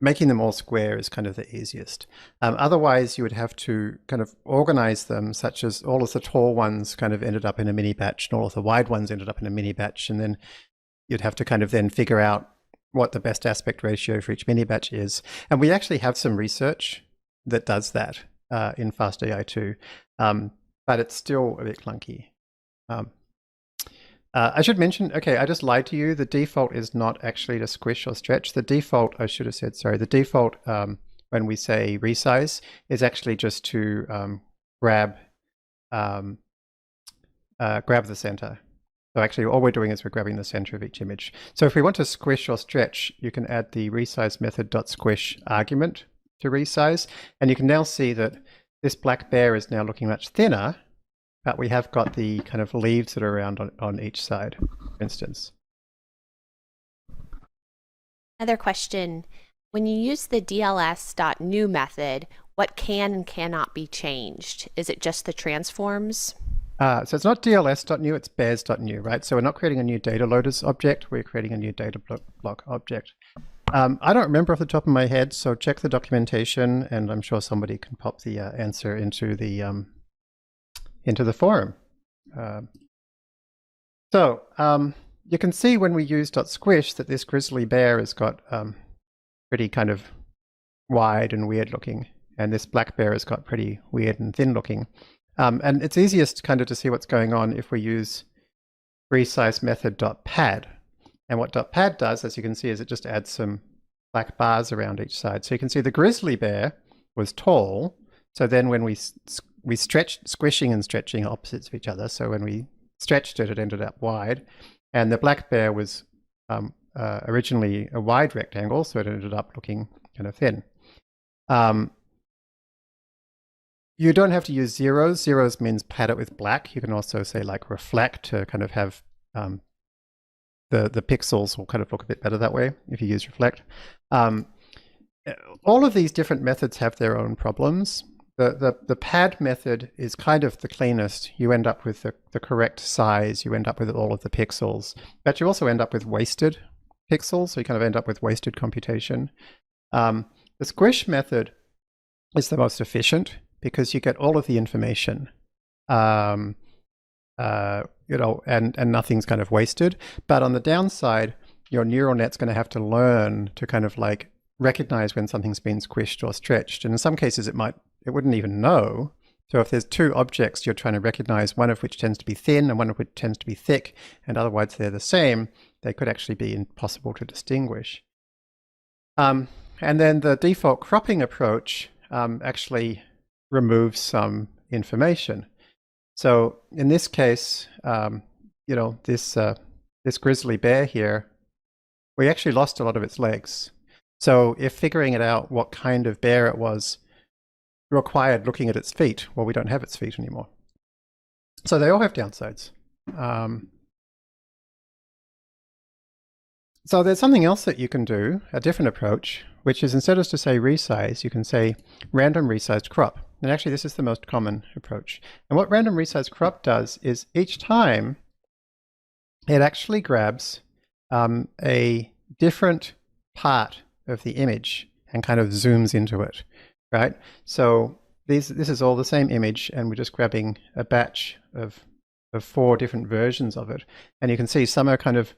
making them all square is kind of the easiest. Otherwise, you would have to kind of organize them such as all of the tall ones kind of ended up in a mini batch and all of the wide ones ended up in a mini batch. And then you'd have to kind of then figure out what the best aspect ratio for each mini batch is. And we actually have some research that does that in FastAI2, but it's still a bit clunky. I should mention, okay, I just lied to you. The default is not actually to squish or stretch. The default, I should have said, sorry, the default when we say resize is actually just to grab the center. So actually all we're doing is we're grabbing the center of each image. So if we want to squish or stretch, you can add the resize method.squish argument to resize. And you can now see that this black bear is now looking much thinner, but we have got the kind of leaves that are around on each side, for instance. Another question. When you use the dls.new method, what can and cannot be changed? Is it just the transforms? So it's not dls.new, it's bears.new, right? So we're not creating a new data loaders object, we're creating a new data block object. I don't remember off the top of my head, so check the documentation, and I'm sure somebody can pop the answer into the forum. So you can see when we use .squish that this grizzly bear has got pretty kind of wide and weird looking, and this black bear has got pretty weird and thin looking. And it's easiest kind of to see what's going on if we use resize method .pad. And what .pad does, as you can see, is it just adds some black bars around each side. So you can see the grizzly bear was tall. So then when we stretched, squishing and stretching are opposites of each other. So when we stretched it, it ended up wide. And the black bear was originally a wide rectangle, so it ended up looking kind of thin. You don't have to use zeros. Zeros means pad it with black. You can also say like reflect to kind of have the pixels will kind of look a bit better that way if you use reflect. All of these different methods have their own problems. The pad method is kind of the cleanest. You end up with the correct size. You end up with all of the pixels, but you also end up with wasted pixels. So you kind of end up with wasted computation. The squish method is the most efficient because you get all of the information, you know, and nothing's kind of wasted. But on the downside, your neural net's going to have to learn to kind of like recognize when something's been squished or stretched. And in some cases, it wouldn't even know. So if there's two objects you're trying to recognize, one of which tends to be thin and one of which tends to be thick, and otherwise they're the same, they could actually be impossible to distinguish. And then the default cropping approach actually removes some information. So in this case, you know, this grizzly bear here, we actually lost a lot of its legs. So if figuring it out what kind of bear it was required looking at its feet, well, we don't have its feet anymore. So they all have downsides. So there's something else that you can do, a different approach, which is instead of to say resize, you can say random resized crop. And actually this is the most common approach. And what random resized crop does is each time it actually grabs a different part of the image and kind of zooms into it, right? So this is all the same image, and we're just grabbing a batch of 4 different versions of it. And you can see some are kind of,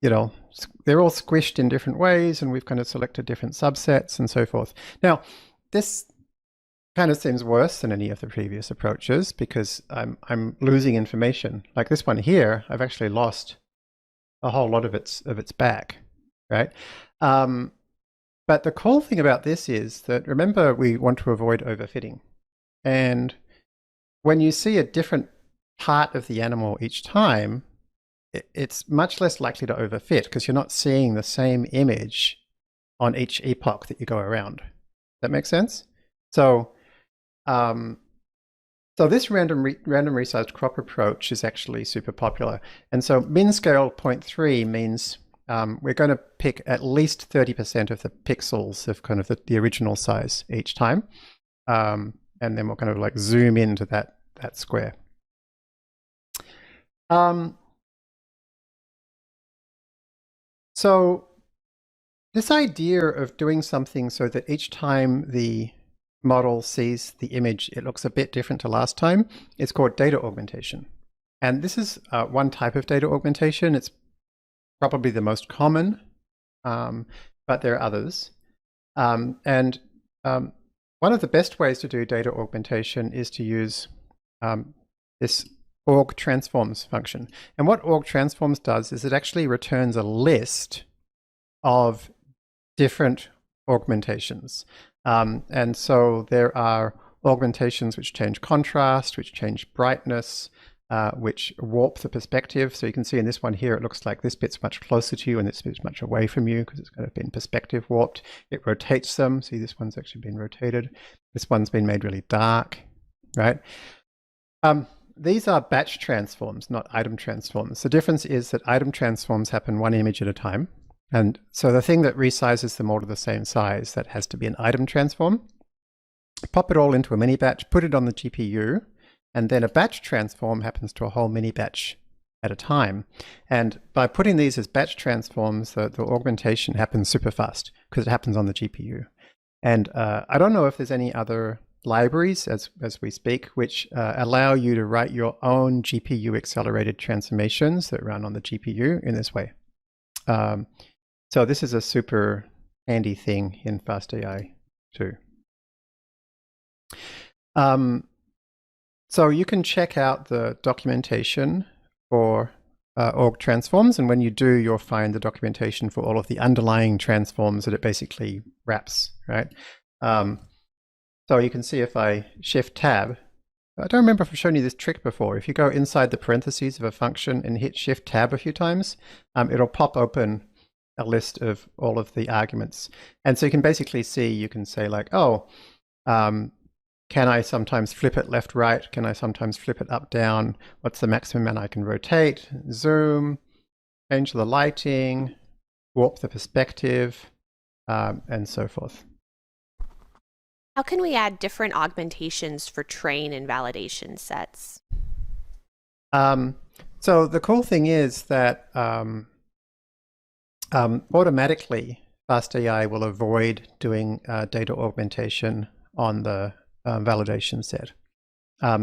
you know, they're all squished in different ways, and we've kind of selected different subsets and so forth. Now, this kind of seems worse than any of the previous approaches because I'm losing information. Like this one here, I've actually lost a whole lot of its back, right? But the cool thing about this is that, remember, we want to avoid overfitting. And when you see a different part of the animal each time, it's much less likely to overfit because you're not seeing the same image on each epoch that you go around. That makes sense? So, so this random resized crop approach is actually super popular. And so min scale 0.3 means we're going to pick at least 30% of the pixels of kind of the original size each time. And then we'll kind of like zoom into that square. So this idea of doing something so that each time the model sees the image, it looks a bit different to last time, it's called data augmentation. And this is one type of data augmentation. It's probably the most common, but there are others. One of the best ways to do data augmentation is to use this org transforms function. And what org transforms does is it actually returns a list of different augmentations. And so there are augmentations which change contrast, which change brightness, which warp the perspective. So you can see in this one here, it looks like this bit's much closer to you and this bit's much away from you because it's kind of been perspective warped. It rotates them. See, this one's actually been rotated. This one's been made really dark, right? These are batch transforms, not item transforms. The difference is that item transforms happen one image at a time. And so the thing that resizes them all to the same size, that has to be an item transform. Pop it all into a mini batch, put it on the GPU, and then a batch transform happens to a whole mini batch at a time. And by putting these as batch transforms, the augmentation happens super fast because it happens on the GPU. And I don't know if there's any other libraries as we speak, which allow you to write your own GPU accelerated transformations that run on the GPU in this way. So this is a super handy thing in FastAI too. So you can check out the documentation for org transforms, and when you do, you'll find the documentation for all of the underlying transforms that it basically wraps, right? So you can see if I shift tab, I don't remember if I've shown you this trick before. If you go inside the parentheses of a function and hit shift tab a few times, it'll pop open a list of all of the arguments. And so you can basically see, you can say like, oh, can I sometimes flip it left, right? Can I sometimes flip it up, down? What's the maximum amount I can rotate, zoom, change the lighting, warp the perspective, and so forth. How can we add different augmentations for train and validation sets? So the cool thing is that automatically FastAI will avoid doing data augmentation on the validation set.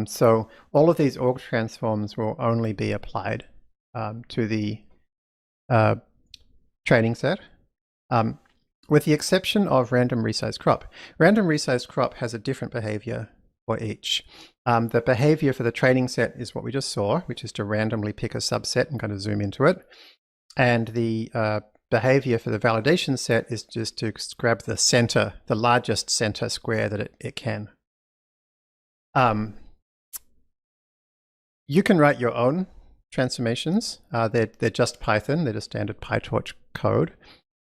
So all of these org transforms will only be applied to the training set, with the exception of random resize crop. Random resize crop has a different behavior for each. The behavior for the training set is what we just saw, which is to randomly pick a subset and kind of zoom into it. And the behavior for the validation set is just to grab the center, the largest center square that it can. You can write your own transformations. They're just Python. They're just standard PyTorch code.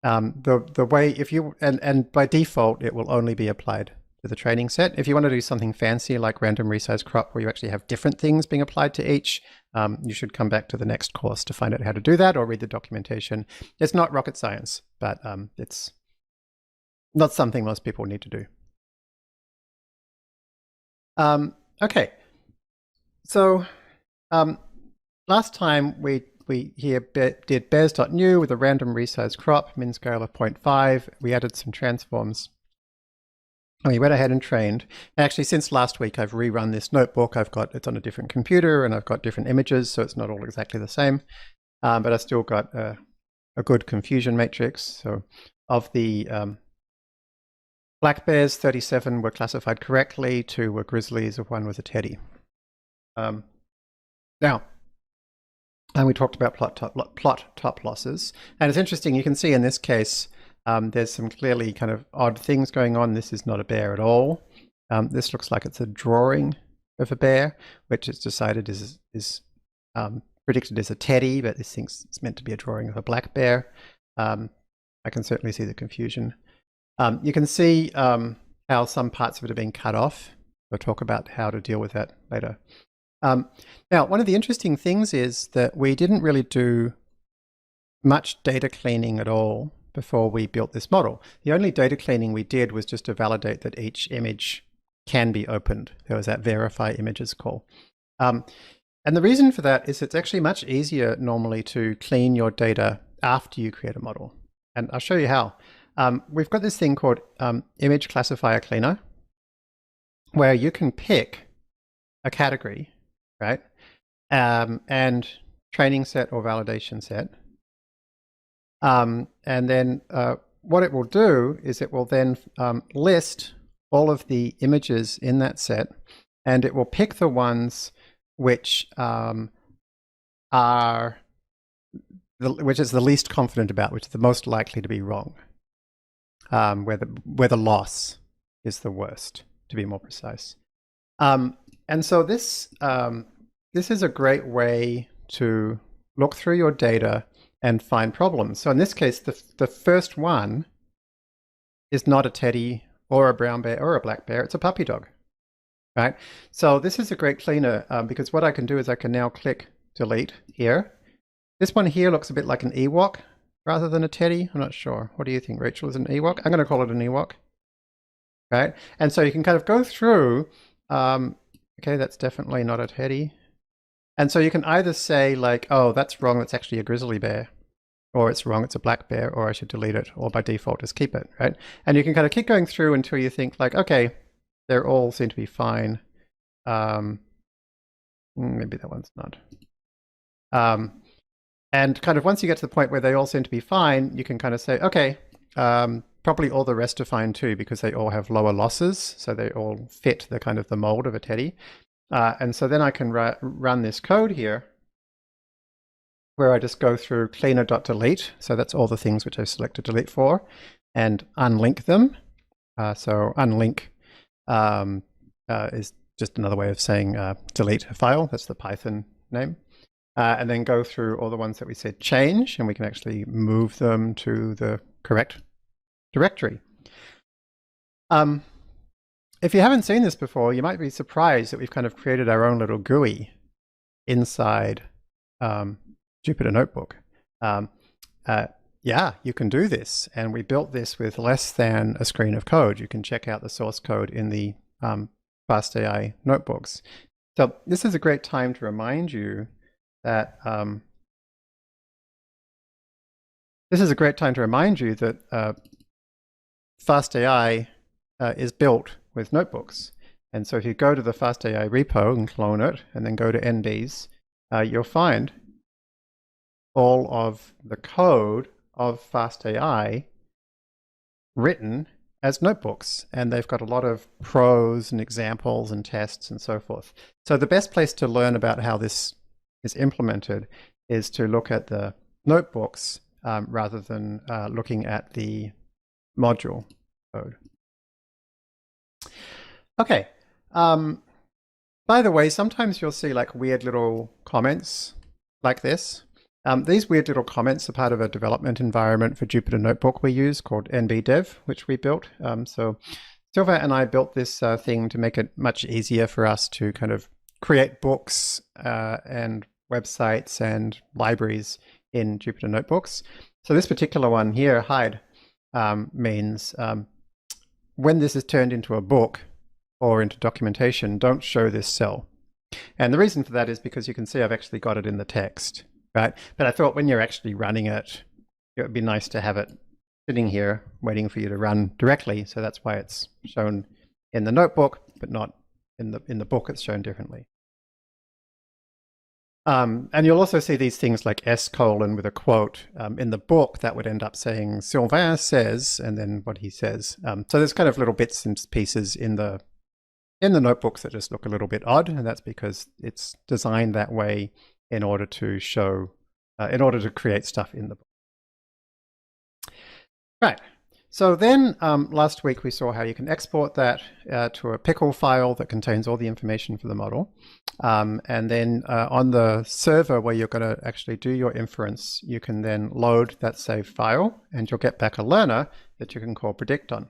The way, if you, and by default, it will only be applied to the training set. If you want to do something fancy like random resize crop, where you actually have different things being applied to each, you should come back to the next course to find out how to do that, or read the documentation. It's not rocket science, but it's not something most people need to do. Okay, so last time we here did bears.new with a random resize crop, min scale of 0.5. We added some transforms. And we went ahead and trained. Actually, since last week, I've rerun this notebook. It's on a different computer, and I've got different images, so it's not all exactly the same. But I've still got a good confusion matrix. So of the black bears, 37 were classified correctly, 2 were grizzlies, 1 was a teddy. Now, and we talked about plot top losses. And it's interesting, you can see in this case, there's some clearly kind of odd things going on. This is not a bear at all. This looks like it's a drawing of a bear, which is decided is predicted as a teddy, but this thing's it's meant to be a drawing of a black bear. I can certainly see the confusion. You can see how some parts of it are being cut off. We'll talk about how to deal with that later. Now, one of the interesting things is that we didn't really do much data cleaning at all before we built this model. The only data cleaning we did was just to validate that each image can be opened. There was that verify images call. And the reason for that is it's actually much easier normally to clean your data after you create a model. And I'll show you how. We've got this thing called image classifier cleaner, where you can pick a category, right? And training set or validation set. And then what it will do is it will then list all of the images in that set, and it will pick the ones which which is the least confident about, which is the most likely to be wrong, where the loss is the worst, to be more precise. And so this is a great way to look through your data and find problems. So in this case, the first one is not a teddy or a brown bear or a black bear, it's a puppy dog, right? So this is a great cleaner because what I can do is I can now click delete here. This one here looks a bit like an Ewok rather than a teddy. I'm not sure. What do you think, Rachel? Is it an Ewok? I'm going to call it an Ewok, right? And so you can kind of go through, okay, that's definitely not a teddy. And so you can either say like, oh, that's wrong, that's actually a grizzly bear, or it's wrong, it's a black bear, or I should delete it, or by default just keep it, right? And you can kind of keep going through until you think like, okay, they all seem to be fine. Maybe that one's not. And kind of once you get to the point where they all seem to be fine, you can kind of say, okay, probably all the rest are fine too, because they all have lower losses, so they all fit the kind of the mold of a teddy. And so then I can run this code here, where I just go through cleaner.delete. So that's all the things which I've selected delete for, and unlink them. So unlink is just another way of saying delete a file. That's the Python name. And then go through all the ones that we said change, and we can actually move them to the correct directory. If you haven't seen this before, you might be surprised that we've kind of created our own little GUI inside Jupyter Notebook. Yeah, you can do this, and we built this with less than a screen of code. You can check out the source code in the FastAI notebooks. So this is a great time to remind you that FastAI is built with notebooks. And so if you go to the FastAI repo and clone it, and then go to NDs, you'll find all of the code of FastAI written as notebooks. And they've got a lot of pros and examples and tests and so forth. So the best place to learn about how this is implemented is to look at the notebooks rather than looking at the module code. Okay. By the way, sometimes you'll see like weird little comments like this. These weird little comments are part of a development environment for Jupyter Notebook we use called NBDev, which we built. So Silva and I built this thing to make it much easier for us to kind of create books and websites and libraries in Jupyter Notebooks. So this particular one here, hide, means when this is turned into a book or into documentation, don't show this cell. And the reason for that is because you can see I've actually got it in the text, right? But I thought when you're actually running it, it would be nice to have it sitting here waiting for you to run directly. So that's why it's shown in the notebook, but not in the book. It's shown differently. And you'll also see these things like S: with a quote. In the book, that would end up saying Sylvain says, and then what he says. So there's kind of little bits and pieces in the notebooks that just look a little bit odd, and that's because it's designed that way in order to show, in order to create stuff in the book. Right. So then last week we saw how you can export that to a pickle file that contains all the information for the model. And then on the server where you're going to actually do your inference, you can then load that saved file, and you'll get back a learner that you can call predict on.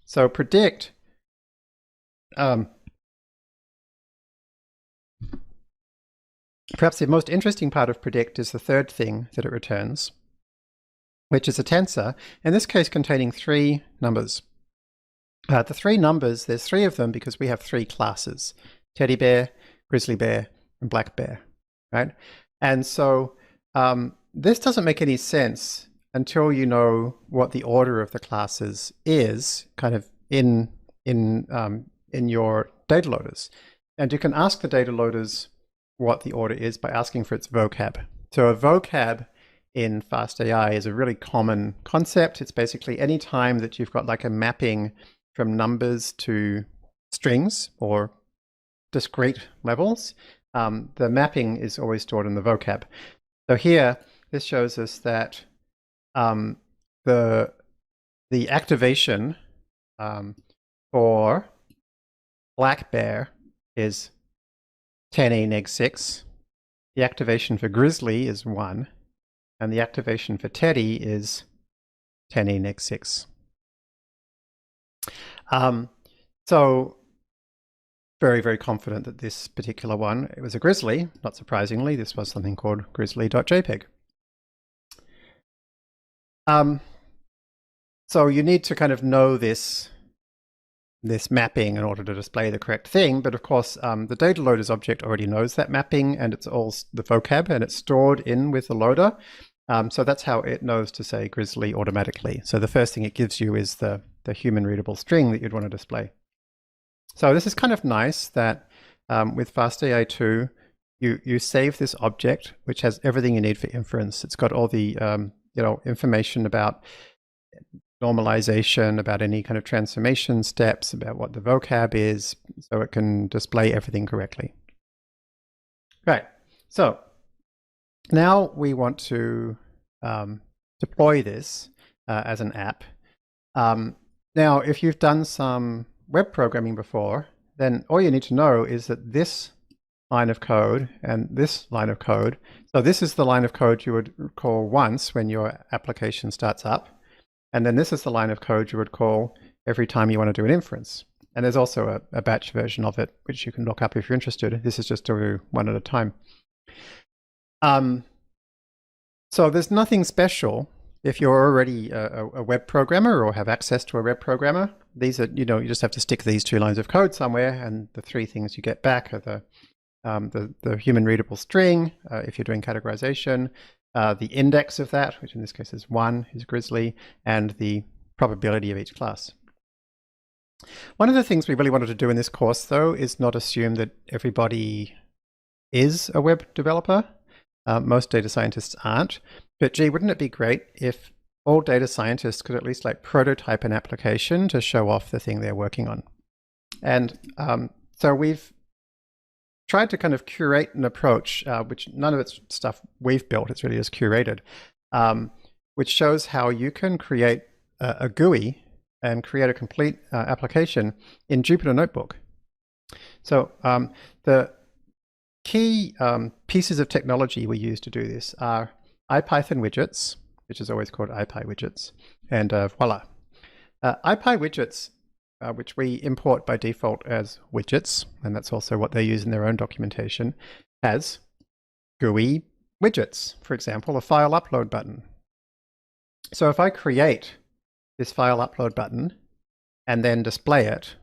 So predict perhaps the most interesting part of predict is the third thing that it returns, which is a tensor, in this case containing 3 numbers. The 3 numbers, there's 3 of them because we have 3 classes: teddy bear, grizzly bear, and black bear, right? And so this doesn't make any sense until you know what the order of the classes is kind of in your data loaders. And you can ask the data loaders what the order is by asking for its vocab. So a vocab in FastAI is a really common concept. It's basically any time that you've got like a mapping from numbers to strings or discrete levels, the mapping is always stored in the vocab. So here, this shows us that the activation for black bear is 10e neg 6. The activation for grizzly is 1. And the activation for teddy is 10e neg 6. So very, very confident that this particular one, it was a grizzly. Not surprisingly, this was something called grizzly.jpg. So you need to kind of know this mapping in order to display the correct thing. But of course, the data loaders object already knows that mapping, and it's all the vocab, and it's stored in with the loader. So that's how it knows to say grizzly automatically. So the first thing it gives you is the human readable string that you'd want to display. So this is kind of nice that with FastAI2, you save this object, which has everything you need for inference. It's got all the information about normalization, about any kind of transformation steps, about what the vocab is, so it can display everything correctly. Right. So now we want to deploy this as an app. Now, if you've done some web programming before, then all you need to know is that this line of code and this line of code, so this is the line of code you would call once when your application starts up. And then this is the line of code you would call every time you want to do an inference. And there's also a batch version of it, which you can look up if you're interested. This is just to do one at a time. So there's nothing special if you're already a web programmer or have access to a web programmer. These are, you just have to stick these two lines of code somewhere, and the three things you get back are the human readable string, if you're doing categorization, the index of that, which in this case is 1, is Grizzly, and the probability of each class. One of the things we really wanted to do in this course, though, is not assume that everybody is a web developer. Most data scientists aren't. But gee, wouldn't it be great if all data scientists could at least prototype an application to show off the thing they're working on? And so we've tried to kind of curate an approach, which none of it's stuff we've built, it's really just curated, which shows how you can create a GUI and create a complete application in Jupyter Notebook. So the key pieces of technology we use to do this are IPython widgets, which is always called IPyWidgets, and voila. IPyWidgets, which we import by default as widgets, and that's also what they use in their own documentation, has GUI widgets. For example, a file upload button. So if I create this file upload button and then display it,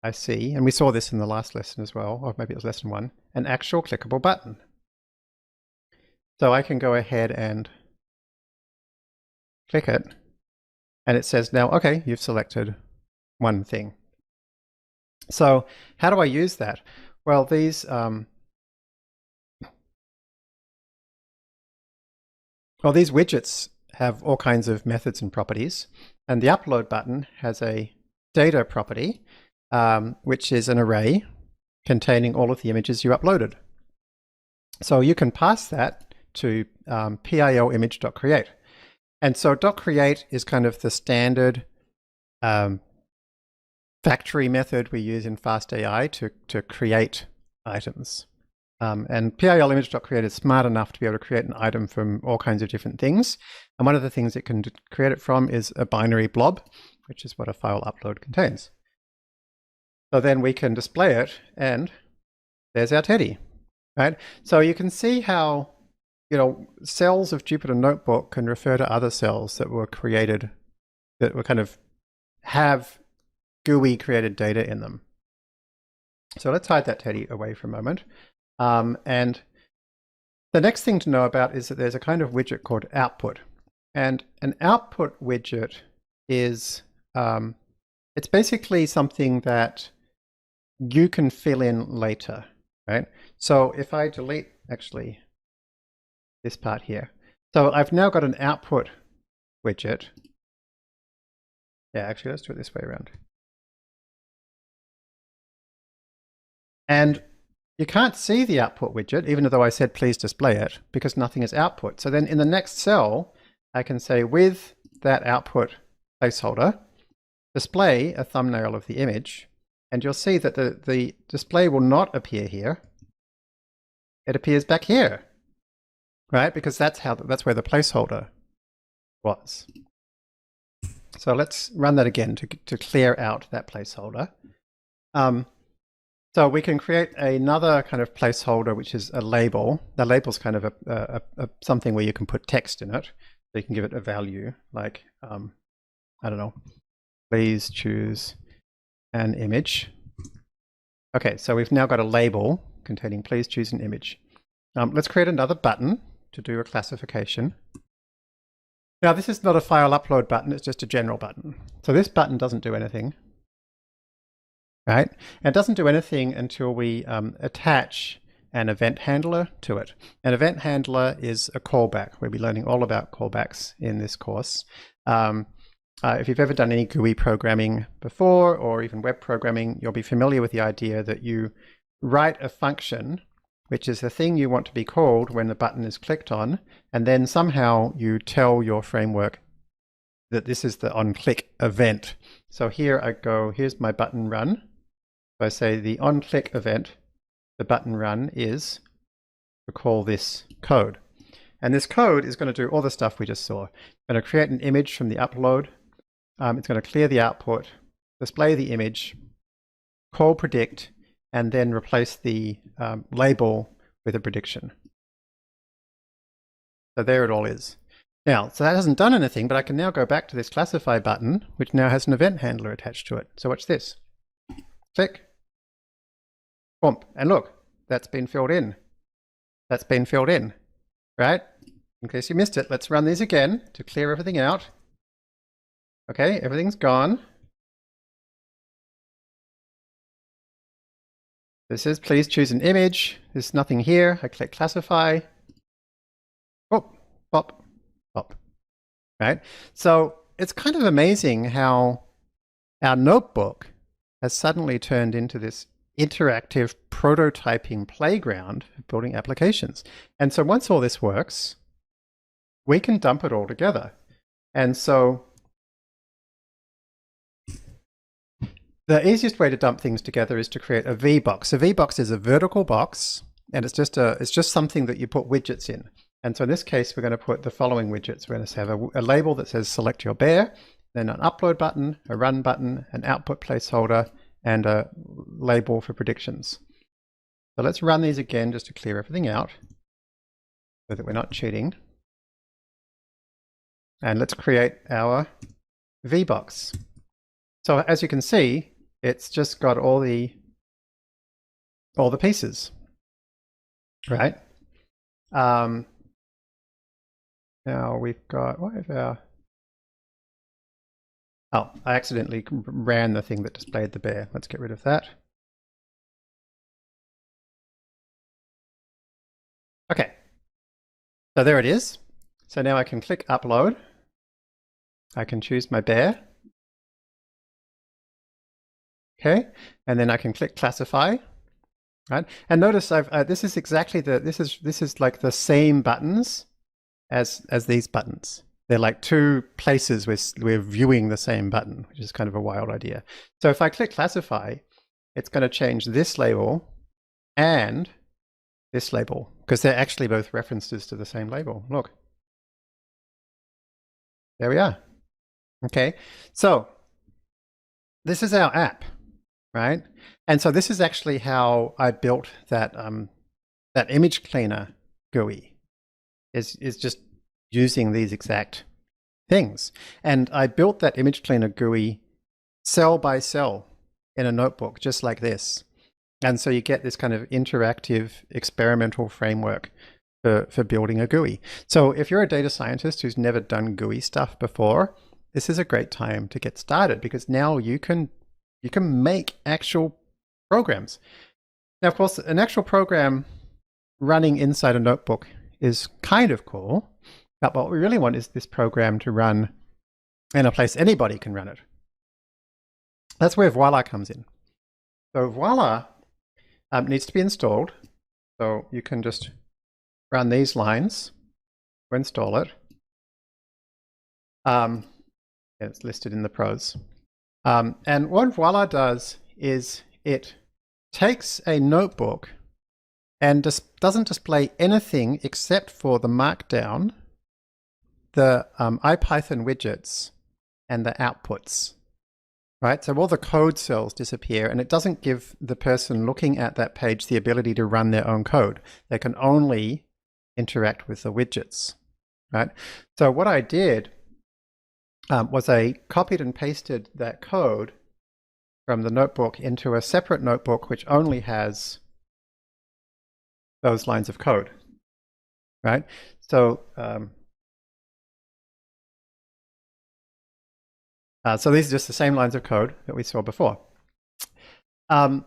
I see, and we saw this in the last lesson as well, or maybe it was lesson 1, an actual clickable button. So I can go ahead and click it, and it says now, okay, you've selected one thing. So how do I use that? Well, these widgets have all kinds of methods and properties, and the upload button has a data property, which is an array containing all of the images you uploaded. So you can pass that to pio_image.create. And so .create is kind of the standard factory method we use in FastAI to create items. And pio_image.create is smart enough to be able to create an item from all kinds of different things. And one of the things it can create it from is a binary blob, which is what a file upload contains. So then we can display it, and there's our teddy, right? So you can see how, cells of Jupyter Notebook can refer to other cells that were created, that were kind of have GUI created data in them. So let's hide that teddy away for a moment. And the next thing to know about is that there's a kind of widget called output. And an output widget is, it's basically something that you can fill in later, right? So if I delete, actually, this part here. So I've now got an output widget. Yeah, actually, let's do it this way around. And you can't see the output widget, even though I said please display it, because nothing is output. So then in the next cell, I can say with that output placeholder, display a thumbnail of the image, and you'll see that the display will not appear here. It appears back here, right? Because that's where the placeholder was. So let's run that again to clear out that placeholder. So we can create another kind of placeholder, which is a label. The label's kind of something where you can put text in it. So you can give it a value like, I don't know, please choose an image. Okay, so we've now got a label containing please choose an image. Let's create another button to do a classification. Now this is not a file upload button, it's just a general button. So this button doesn't do anything. right? And it doesn't do anything until we attach an event handler to it. An event handler is a callback. We'll be learning all about callbacks in this course. If you've ever done any GUI programming before, or even web programming, you'll be familiar with the idea that you write a function, which is the thing you want to be called when the button is clicked on, and then somehow you tell your framework that this is the onClick event. So here I go, here's my button run. So I say the onClick event, the button run is to call this code. And this code is going to do all the stuff we just saw. It's going to create an image from the upload. It's going to clear the output, display the image, call predict, and then replace the label with a prediction. So there it all is. Now, so that hasn't done anything, but I can now go back to this classify button, which now has an event handler attached to it. So watch this. Click. Boom. And look, that's been filled in. That's been filled in, right? In case you missed it, let's run these again to clear everything out. Okay, everything's gone. This is please choose an image. There's nothing here. I click classify. Oh, pop, pop. Right? So it's kind of amazing how our notebook has suddenly turned into this interactive prototyping playground of building applications. And so once all this works, we can dump it all together. And so the easiest way to dump things together is to create a VBox. A VBox is a vertical box, and it's just something that you put widgets in. And so in this case, we're going to put the following widgets. We're going to have a label that says select your bear, then an upload button, a run button, an output placeholder, and a label for predictions. So let's run these again just to clear everything out so that we're not cheating. And let's create our VBox. So as you can see, it's just got all the pieces, right? Now we've got, what is our, oh, I accidentally ran the thing that displayed the bear. Let's get rid of that. Okay, so there it is. So now I can click upload. I can choose my bear. Okay, and then I can click classify, right? And notice this is exactly this is like the same buttons as these buttons. They're like two places we're viewing the same button, which is kind of a wild idea. So if I click classify, it's going to change this label and this label because they're actually both references to the same label. Look, there we are. Okay, so this is our app. Right? And so this is actually how I built that that image cleaner GUI is just using these exact things. And I built that image cleaner GUI cell by cell in a notebook just like this. And so you get this kind of interactive experimental framework for building a GUI. So if you're a data scientist who's never done GUI stuff before, this is a great time to get started because now you can make actual programs. Now, of course, an actual program running inside a notebook is kind of cool, but what we really want is this program to run in a place anybody can run it. That's where Voila comes in. So Voila needs to be installed. So you can just run these lines to install it. It's listed in the pros. And what Voila does is it takes a notebook and doesn't display anything except for the markdown, the IPython widgets, and the outputs. Right? So all the code cells disappear, and it doesn't give the person looking at that page the ability to run their own code. They can only interact with the widgets. Right? So what I did was I copied and pasted that code from the notebook into a separate notebook which only has those lines of code, right? So, so these are just the same lines of code that we saw before. And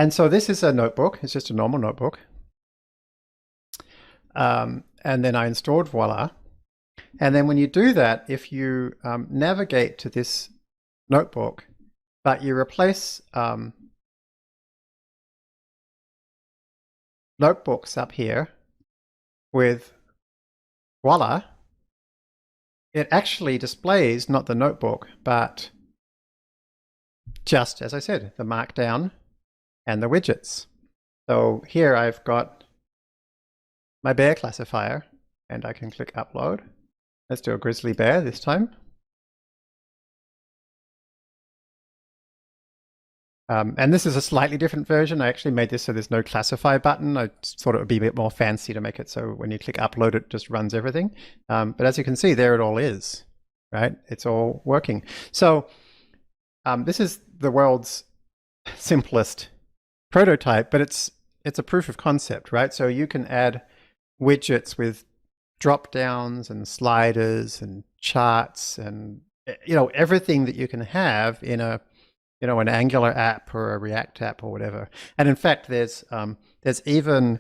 so this is a notebook. It's just a normal notebook. And then I installed Voila. And then when you do that, if you navigate to this notebook, but you replace notebooks up here with Voila, it actually displays not the notebook, but just, as I said, the markdown and the widgets. So here I've got my bear classifier, and I can click upload. Let's do a grizzly bear this time. And this is a slightly different version. I actually made this so there's no classify button. I thought it would be a bit more fancy to make it so when you click upload, it just runs everything. But as you can see, there it all is, right? It's all working. So this is the world's simplest prototype, but it's a proof of concept, right? So you can add widgets with drop downs and sliders and charts and everything that you can have in a an Angular app or a React app or whatever. And in fact, there's even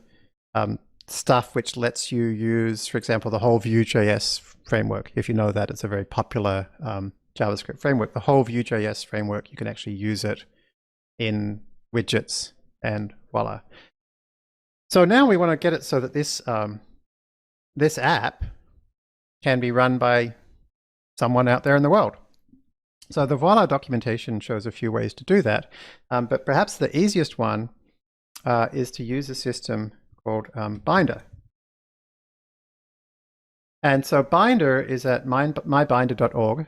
stuff which lets you use, for example, the whole Vue.js framework. If you know that, it's a very popular JavaScript framework. The whole Vue.js framework, you can actually use it in widgets, and voila. So now we want to get it so that this this app can be run by someone out there in the world. So the Voila documentation shows a few ways to do that, but perhaps the easiest one is to use a system called Binder. And so Binder is at mybinder.org.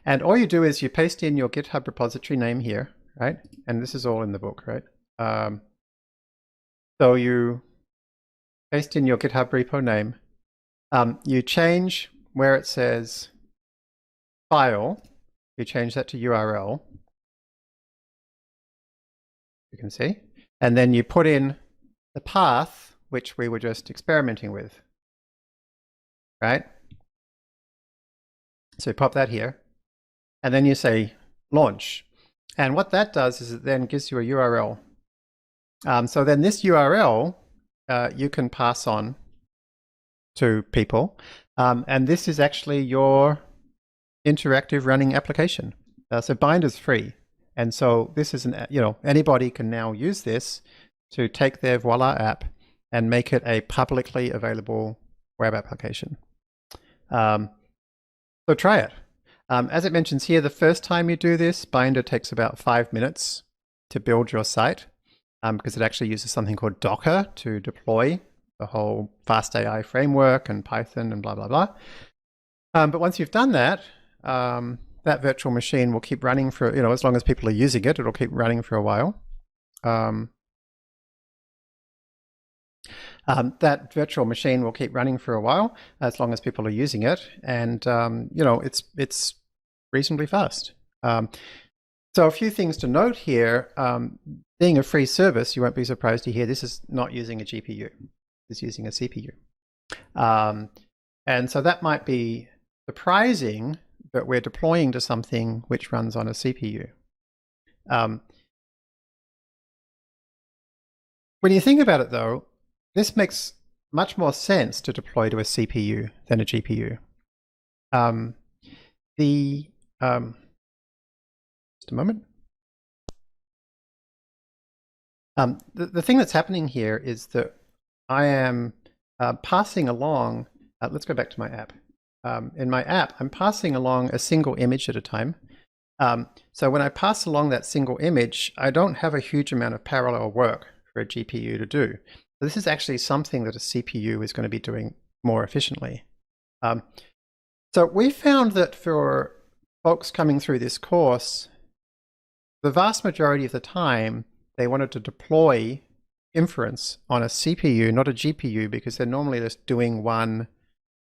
And all you do is you paste in your GitHub repository name here, right? And this is all in the book, right? So you paste in your GitHub repo name. You change where it says file, you change that to URL, you can see, and then you put in the path which we were just experimenting with, right? So you pop that here, and then you say launch. And what that does is it then gives you a URL. So then this URL you can pass on to people, and this is actually your interactive running application. So Binder's free, and so this is anybody can now use this to take their Voila app and make it a publicly available web application. So try it. As it mentions here, the first time you do this, Binder takes about 5 minutes to build your site, because it actually uses something called Docker to deploy the whole FastAI framework and Python and blah, blah, blah. But once you've done that, that virtual machine will keep running for, as long as people are using it, it'll keep running for a while. That virtual machine will keep running for a while as long as people are using it, and it's reasonably fast. So a few things to note here. Being a free service, you won't be surprised to hear this is not using a GPU. It's using a CPU. And so that might be surprising, but we're deploying to something which runs on a CPU. When you think about it, though, this makes much more sense to deploy to a CPU than a GPU. Just a moment. The thing that's happening here is that I am passing along, let's go back to my app. In my app, I'm passing along a single image at a time. So when I pass along that single image, I don't have a huge amount of parallel work for a GPU to do. So this is actually something that a CPU is going to be doing more efficiently. So we found that for folks coming through this course, the vast majority of the time, they wanted to deploy inference on a CPU, not a GPU, because they're normally just doing one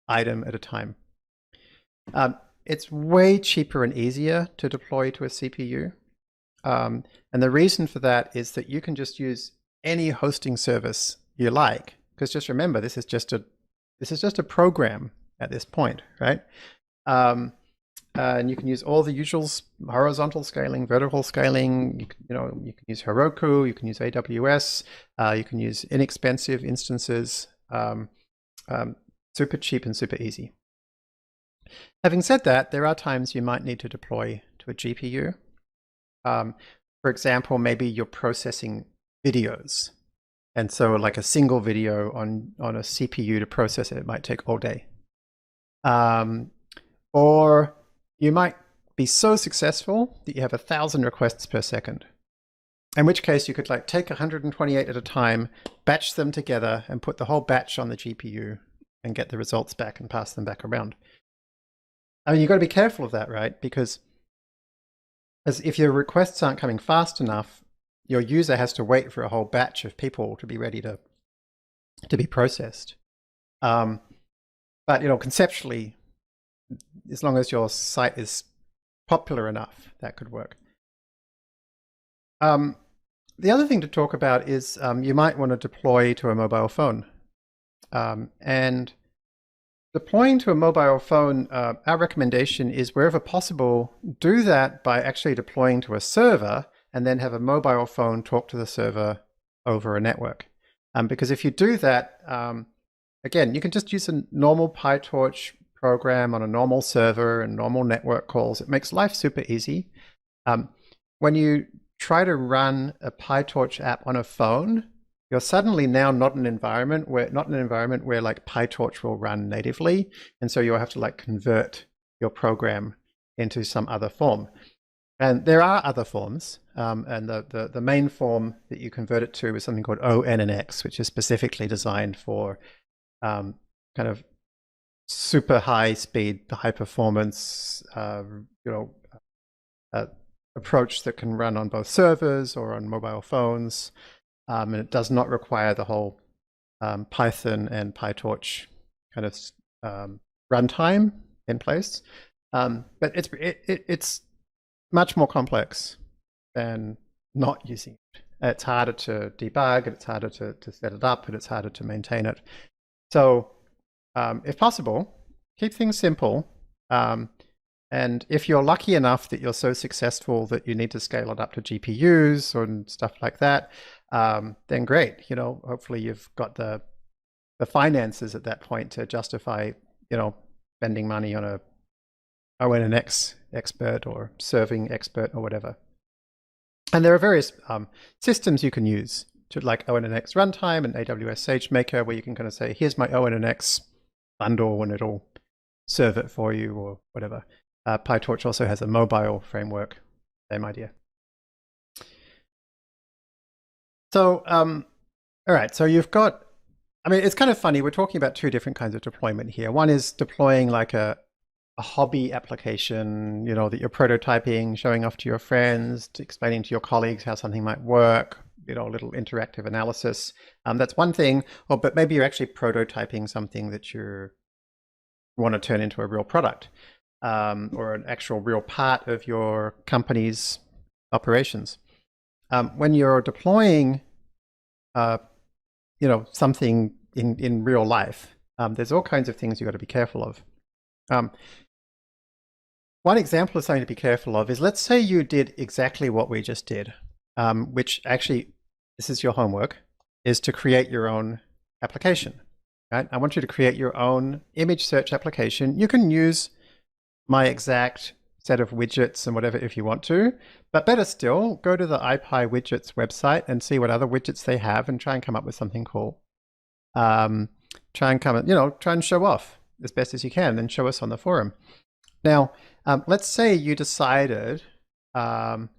item at a time. It's way cheaper and easier to deploy to a CPU. And the reason for that is that you can just use any hosting service you like, because just remember, this is just a program at this point, right? and you can use all the usual horizontal scaling, vertical scaling. You can use Heroku, you can use AWS, you can use inexpensive instances, super cheap and super easy. Having said that, there are times you might need to deploy to a GPU. For example, maybe you're processing videos. And so like a single video on a CPU to process it might take all day. Or you might be so successful that you have 1,000 requests per second. In which case you could like take 128 at a time, batch them together and put the whole batch on the GPU and get the results back and pass them back around. I mean, you've got to be careful of that, right? Because as if your requests aren't coming fast enough, your user has to wait for a whole batch of people to be ready to be processed. But conceptually, as long as your site is popular enough, that could work. The other thing to talk about is you might want to deploy to a mobile phone. And deploying to a mobile phone, our recommendation is wherever possible, do that by actually deploying to a server and then have a mobile phone talk to the server over a network. Because if you do that, again, you can just use a normal PyTorch program on a normal server and normal network calls. It makes life super easy. When you try to run a PyTorch app on a phone, you're suddenly now not in an environment where like PyTorch will run natively, and so you'll have to like convert your program into some other form. And there are other forms, and the main form that you convert it to is something called ONNX, which is specifically designed for kind of super high speed, high performance, approach that can run on both servers or on mobile phones. And it does not require the whole Python and PyTorch kind of runtime in place. But it's much more complex than not using it. It's harder to debug, it's harder to set it up, and it's harder to maintain it. So if possible, keep things simple. And if you're lucky enough that you're so successful that you need to scale it up to GPUs or stuff like that, then great. Hopefully you've got the finances at that point to justify, spending money on a ONNX expert or serving expert or whatever. And there are various systems you can use to like ONNX runtime and AWS SageMaker, where you can kind of say, here's my ONNX bundle and it'll serve it for you or whatever. PyTorch also has a mobile framework, same idea. So, all right, so you've got, it's kind of funny, we're talking about two different kinds of deployment here. One is deploying like a hobby application, that you're prototyping, showing off to your friends, explaining to your colleagues how something might work, a little interactive analysis. That's one thing, but maybe you're actually prototyping something that you want to turn into a real product. Or an actual real part of your company's operations. When you're deploying, something in real life, there's all kinds of things you've got to be careful of. One example of something to be careful of is, let's say you did exactly what we just did, which actually, this is your homework, is to create your own application. Right? I want you to create your own image search application. You can use my exact set of widgets and whatever if you want to, but better still, go to the IPyWidgets website and see what other widgets they have and try and come up with something cool. Try and show off as best as you can and show us on the forum. Now, let's say you decided that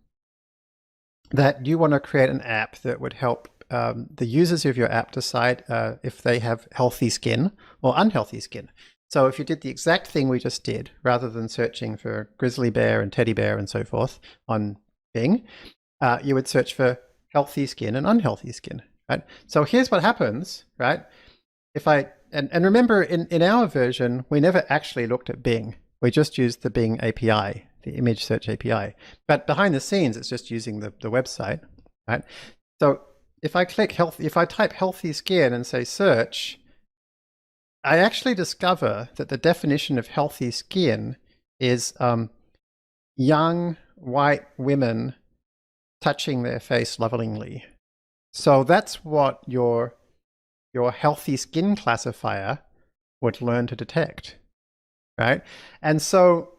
you want to create an app that would help the users of your app decide if they have healthy skin or unhealthy skin. So if you did the exact thing we just did, rather than searching for grizzly bear and teddy bear and so forth on Bing, you would search for healthy skin and unhealthy skin, right? So here's what happens, right? And remember, in our version, we never actually looked at Bing. We just used the Bing API, the image search API. But behind the scenes, it's just using the website, right? So if I type healthy skin and say search, I actually discover that the definition of healthy skin is young white women touching their face lovingly. So that's what your healthy skin classifier would learn to detect, right? And so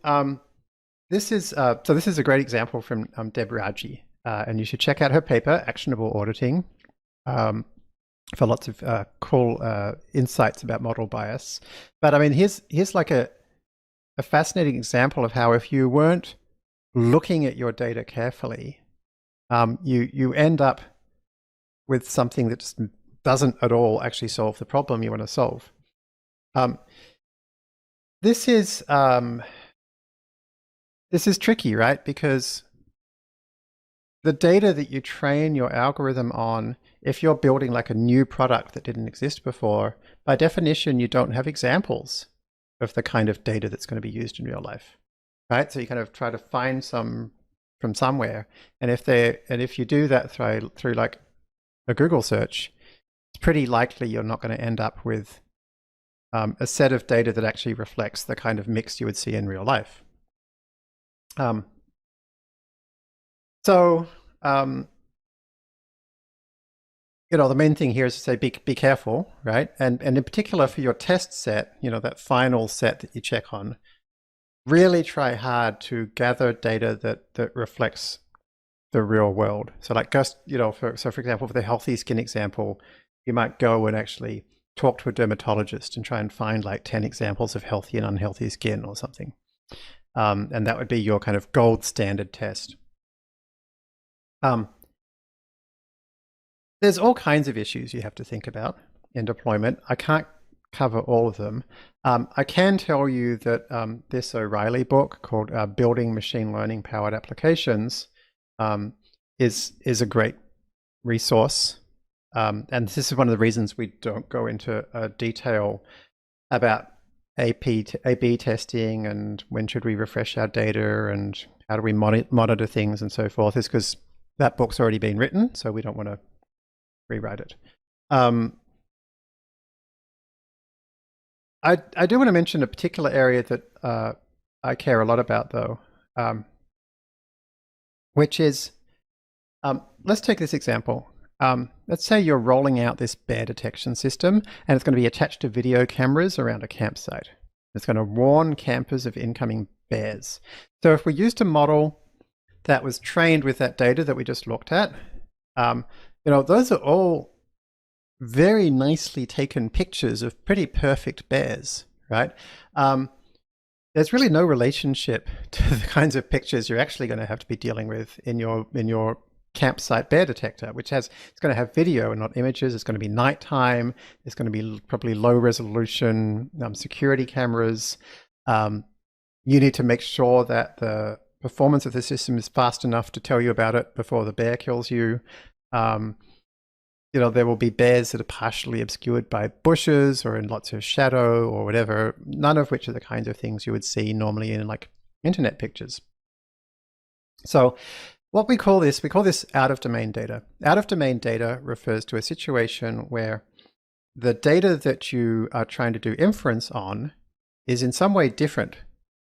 this is a great example from Deb Raji, and you should check out her paper, Actionable Auditing, for lots of cool insights about model bias. But I mean, here's like a fascinating example of how if you weren't looking at your data carefully, you end up with something that just doesn't at all actually solve the problem you want to solve. This is tricky, right? Because the data that you train your algorithm on, if you're building like a new product that didn't exist before, by definition, you don't have examples of the kind of data that's going to be used in real life, right? So you kind of try to find some from somewhere, and if you do that through like a Google search, it's pretty likely you're not going to end up with a set of data that actually reflects the kind of mix you would see in real life. The main thing here is to say be careful, right? And in particular for your test set, that final set that you check on, really try hard to gather data that reflects the real world. So like just, for example, for the healthy skin example, you might go and actually talk to a dermatologist and try and find like 10 examples of healthy and unhealthy skin or something. And that would be your kind of gold standard test. There's all kinds of issues you have to think about in deployment. I can't cover all of them. I can tell you that this O'Reilly book called Building Machine Learning Powered Applications is a great resource. And this is one of the reasons we don't go into detail about A/B testing and when should we refresh our data and how do we monitor things and so forth, is because that book's already been written, so we don't want to rewrite it. I do want to mention a particular area that I care a lot about, though, which is, let's take this example. Let's say you're rolling out this bear detection system, and it's going to be attached to video cameras around a campsite. It's going to warn campers of incoming bears. So if we used a model that was trained with that data that we just looked at, those are all very nicely taken pictures of pretty perfect bears, right? There's really no relationship to the kinds of pictures you're actually going to have to be dealing with in your campsite bear detector, it's going to have video and not images. It's going to be nighttime. It's going to be probably low resolution security cameras. You need to make sure that the performance of the system is fast enough to tell you about it before the bear kills you. There will be bears that are partially obscured by bushes or in lots of shadow or whatever, none of which are the kinds of things you would see normally in like internet pictures. So what we call this out-of-domain data. Out-of-domain data refers to a situation where the data that you are trying to do inference on is in some way different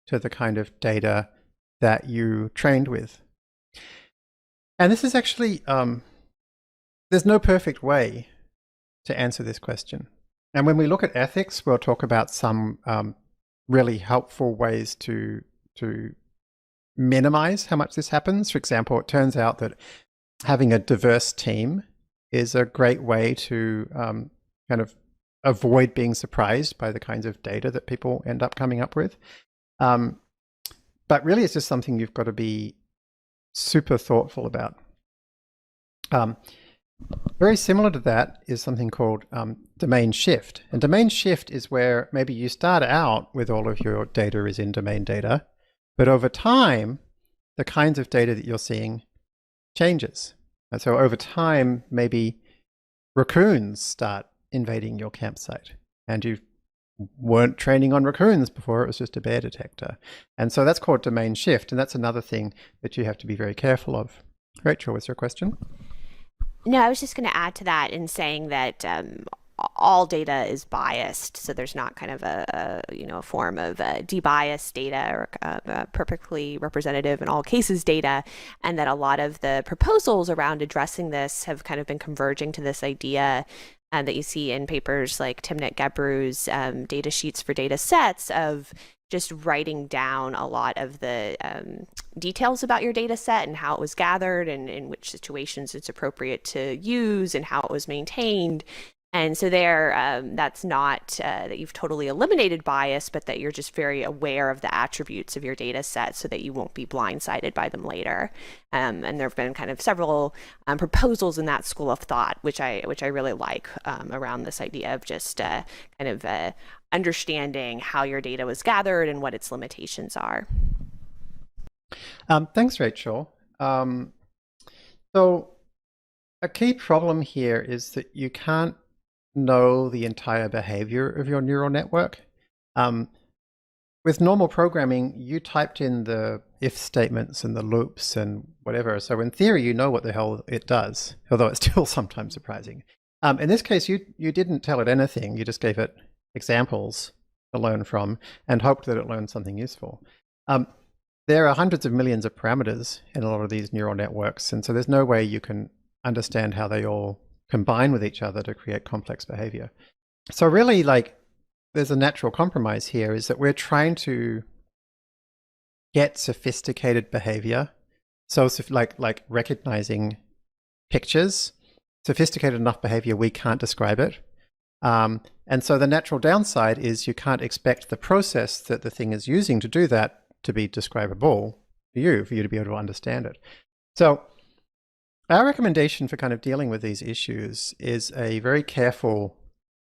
to the kind of data that you trained with. And this is actually, there's no perfect way to answer this question. And when we look at ethics, we'll talk about some really helpful ways to minimize how much this happens. For example, it turns out that having a diverse team is a great way to kind of avoid being surprised by the kinds of data that people end up coming up with. But really, it's just something you've got to be super thoughtful about. Very similar to that is something called domain shift. And domain shift is where maybe you start out with all of your data is in domain data, but over time, the kinds of data that you're seeing changes. And so over time, maybe raccoons start invading your campsite, and you weren't training on raccoons before, it was just a bear detector. And so that's called domain shift, and that's another thing that you have to be very careful of. Rachel, was your question? No, I was just going to add to that in saying that all data is biased, so there's not kind of a form of debiased data or perfectly representative in all cases data, and that a lot of the proposals around addressing this have kind of been converging to this idea that you see in papers like Timnit Gebru's data sheets for data sets of just writing down a lot of the details about your data set and how it was gathered and in which situations it's appropriate to use and how it was maintained. And so that's not that you've totally eliminated bias, but that you're just very aware of the attributes of your data set so that you won't be blindsided by them later. And there have been kind of several proposals in that school of thought, which I really like around this idea of just kind of understanding how your data was gathered and what its limitations are. Thanks, Rachel. So a key problem here is that you can't know the entire behavior of your neural network. With normal programming, you typed in the if statements and the loops and whatever. So in theory, you know what the hell it does, although it's still sometimes surprising. In this case, you didn't tell it anything. You just gave it examples to learn from and hoped that it learned something useful. There are hundreds of millions of parameters in a lot of these neural networks. And so there's no way you can understand how they all combine with each other to create complex behavior. So really, like, there's a natural compromise here, is that we're trying to get sophisticated behavior. So like recognizing pictures, sophisticated enough behavior we can't describe it. And so the natural downside is you can't expect the process that the thing is using to do that to be describable for you to be able to understand it. So our recommendation for kind of dealing with these issues is a very careful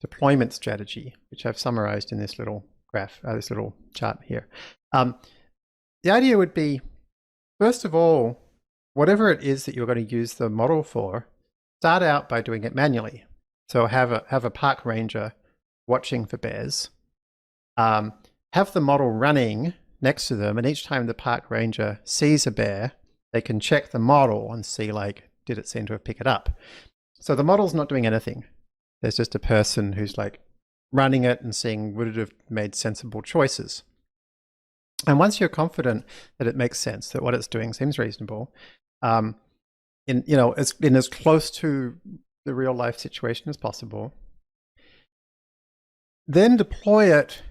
deployment strategy, which I've summarized in this little graph, this little chart here. The idea would be, first of all, whatever it is that you're going to use the model for, start out by doing it manually. So have a park ranger watching for bears, have the model running next to them, and each time the park ranger sees a bear, they can check the model and see, like, did it seem to have picked it up? So the model's not doing anything. There's just a person who's like running it and seeing would it have made sensible choices. And once you're confident that it makes sense, that what it's doing seems reasonable, it's been as close to the real life situation as possible, then deploy it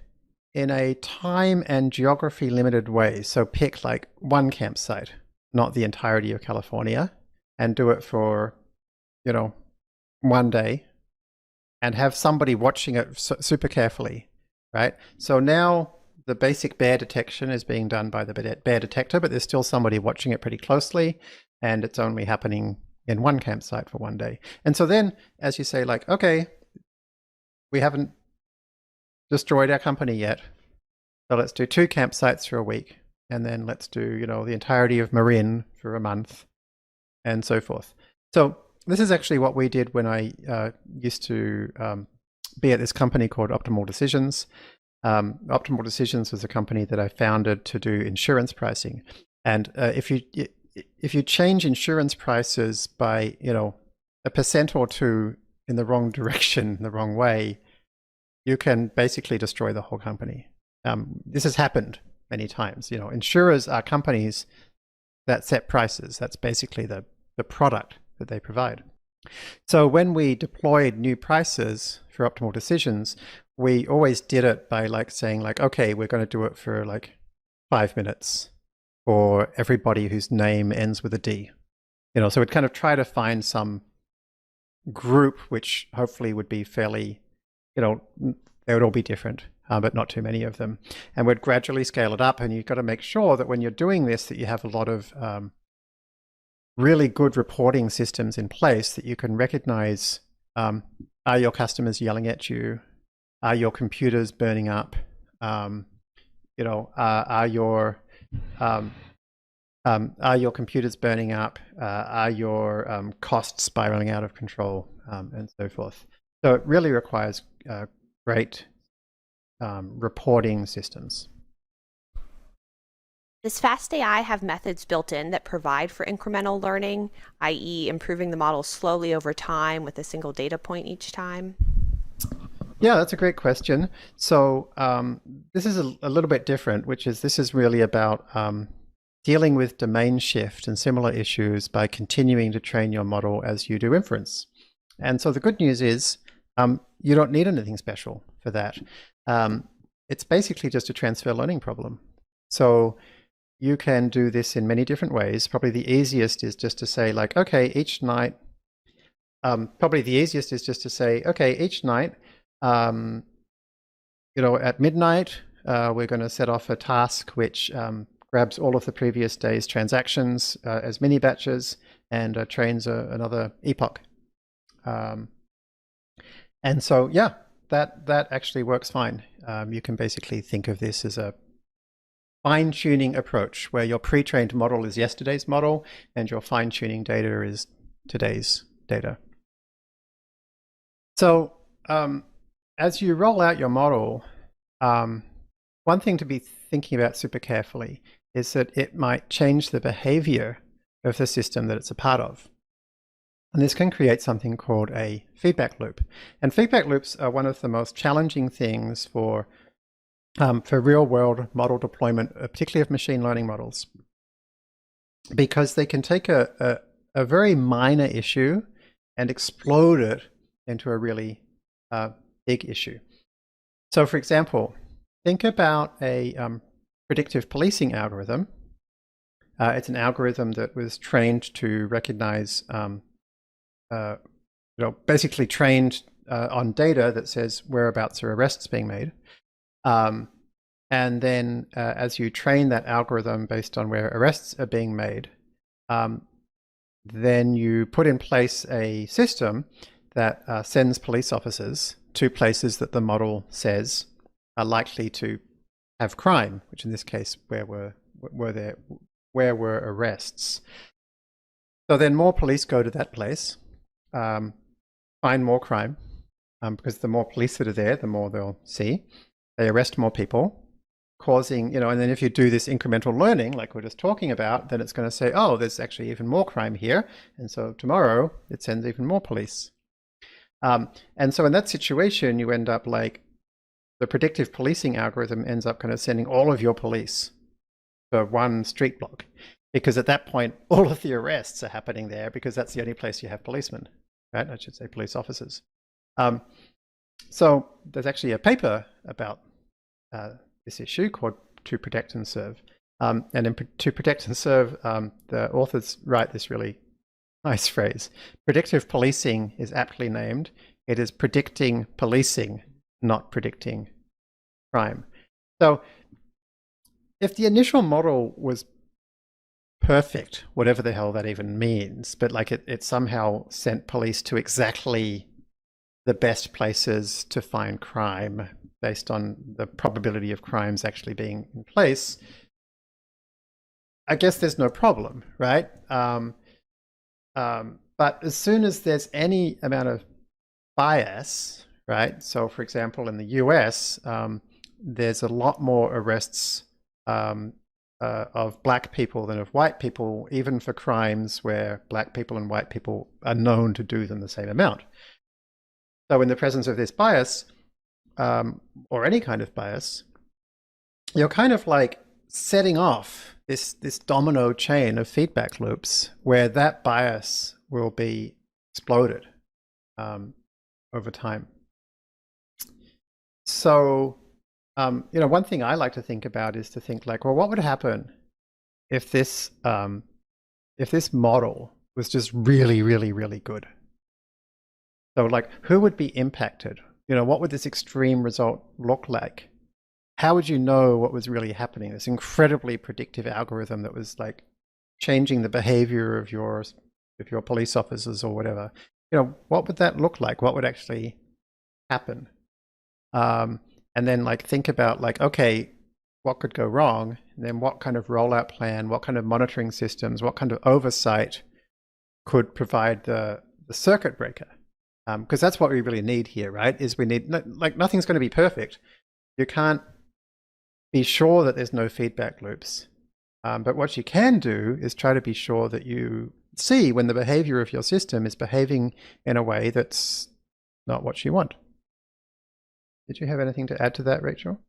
in a time and geography limited way. So pick like one campsite, not the entirety of California, and do it for, one day, and have somebody watching it super carefully, right? So now the basic bear detection is being done by the bear detector, but there's still somebody watching it pretty closely, and it's only happening in one campsite for one day. And so then, as you say, like, okay, we haven't destroyed our company yet, so let's do 2 campsites for a week, and then let's do, the entirety of Marin for a month, and so forth. So this is actually what we did when I used to be at this company called Optimal Decisions. Optimal Decisions was a company that I founded to do insurance pricing. And if you change insurance prices by, 1% or 2 in the wrong direction, the wrong way, you can basically destroy the whole company. This has happened many times. Insurers are companies that set prices. That's basically the product that they provide. So when we deployed new prices for Optimal Decisions, we always did it by saying okay, we're going to do it for 5 minutes for everybody whose name ends with a D. So we'd kind of try to find some group which hopefully would be fairly, they would all be different, but not too many of them. And we'd gradually scale it up, and you've got to make sure that when you're doing this, that you have a lot of really good reporting systems in place that you can recognize, are your customers yelling at you? Are your computers burning up? Are your computers burning up? Are your costs spiraling out of control, and so forth? So it really requires great reporting systems. Does FastAI have methods built in that provide for incremental learning, i.e. improving the model slowly over time with a single data point each time? Yeah, that's a great question. So this is a little bit different, which is this is really about dealing with domain shift and similar issues by continuing to train your model as you do inference. And so the good news is you don't need anything special for that. It's basically just a transfer learning problem. So you can do this in many different ways. Probably the easiest is just to say like, okay, each night, probably the easiest is just to say, okay, each night, at midnight, we're going to set off a task which grabs all of the previous day's transactions as mini batches and trains another epoch. And so, yeah, that actually works fine. You can basically think of this as a fine-tuning approach where your pre-trained model is yesterday's model and your fine-tuning data is today's data. So as you roll out your model, one thing to be thinking about super carefully is that it might change the behavior of the system that it's a part of. And this can create something called a feedback loop. And feedback loops are one of the most challenging things for real-world model deployment, particularly of machine learning models, because they can take a very minor issue and explode it into a really big issue. So for example, think about a predictive policing algorithm. It's an algorithm that was trained to recognize, basically trained on data that says whereabouts are arrests being made. And then as you train that algorithm based on where arrests are being made, then you put in place a system that sends police officers to places that the model says are likely to have crime, which in this case, where were arrests. So then more police go to that place, find more crime, because the more police that are there, the more they'll see. They arrest more people, causing, and then if you do this incremental learning, like we're just talking about, then it's going to say, oh, there's actually even more crime here. And so tomorrow it sends even more police. And so in that situation, you end up like the predictive policing algorithm ends up kind of sending all of your police for one street block, because at that point, all of the arrests are happening there because that's the only place you have policemen, right? I should say police officers. So there's actually a paper about this issue called To Protect and Serve. And in To Protect and Serve, the authors write this really nice phrase. Predictive policing is aptly named. It is predicting policing, not predicting crime. So if the initial model was perfect, whatever the hell that even means, but like it somehow sent police to exactly the best places to find crime based on the probability of crimes actually being in place, I guess there's no problem, right? But as soon as there's any amount of bias, right? So for example, in the US, there's a lot more arrests of black people than of white people, even for crimes where black people and white people are known to do them the same amount. So in the presence of this bias, or any kind of bias, you're kind of like setting off this domino chain of feedback loops where that bias will be exploded over time. So, one thing I like to think about is to think like, well, what would happen if this model was just really, really, really good? So like, who would be impacted? What would this extreme result look like? How would you know what was really happening? This incredibly predictive algorithm that was like changing the behavior of your police officers or whatever. What would that look like? What would actually happen? And then like think about like, okay, what could go wrong? And then what kind of rollout plan, what kind of monitoring systems, what kind of oversight could provide the circuit breaker? Because that's what we really need here, right? Is we need, like, nothing's going to be perfect. You can't be sure that there's no feedback loops. But what you can do is try to be sure that you see when the behavior of your system is behaving in a way that's not what you want. Did you have anything to add to that, Rachel?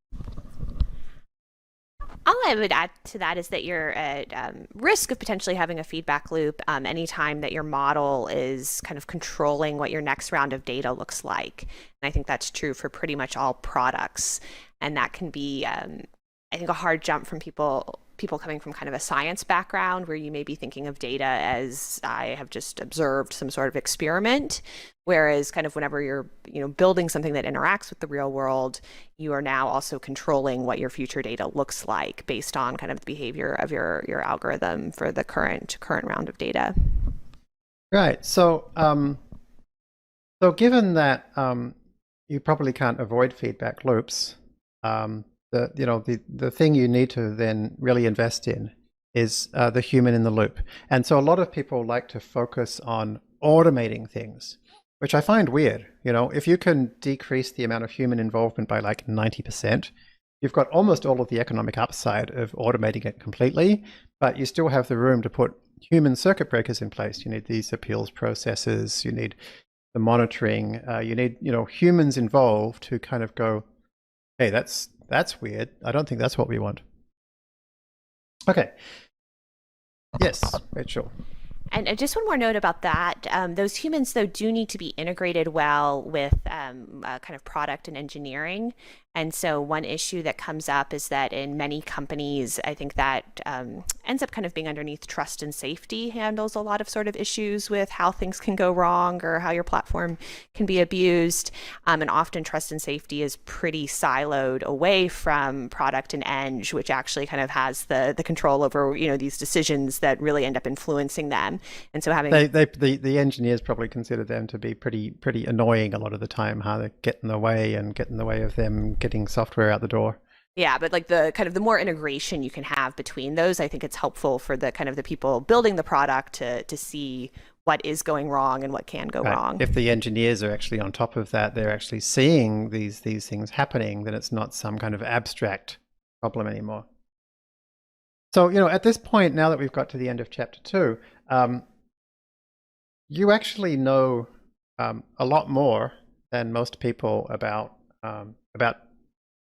All I would add to that is that you're at risk of potentially having a feedback loop anytime that your model is kind of controlling what your next round of data looks like. And I think that's true for pretty much all products. And that can be, I think, a hard jump from people coming from kind of a science background where you may be thinking of data as I have just observed some sort of experiment, whereas kind of whenever you're building something that interacts with the real world, you are now also controlling what your future data looks like based on kind of the behavior of your algorithm for the current round of data. Right. So so given that you probably can't avoid feedback loops, the thing you need to then really invest in is the human in the loop. And so a lot of people like to focus on automating things, which I find weird. If you can decrease the amount of human involvement by like 90%, you've got almost all of the economic upside of automating it completely, but you still have the room to put human circuit breakers in place. You need these appeals processes, you need the monitoring, you need humans involved to kind of go, hey, that's weird. I don't think that's what we want. Okay. Yes, Rachel. And just one more note about that. Those humans, though, do need to be integrated well with kind of product and engineering. And so one issue that comes up is that in many companies, I think that ends up kind of being underneath trust and safety, handles a lot of sort of issues with how things can go wrong or how your platform can be abused. And often trust and safety is pretty siloed away from product and eng, which actually kind of has the control over these decisions that really end up influencing them. And so having the engineers probably consider them to be pretty annoying a lot of the time, huh? They get in the way of them getting software out the door. Yeah, but like the more integration you can have between those, I think it's helpful for the kind of the people building the product to see what is going wrong and what can go wrong. If the engineers are actually on top of that, they're actually seeing these things happening, then it's not some kind of abstract problem anymore. So, at this point, now that we've got to the end of chapter 2, you actually know a lot more than most people about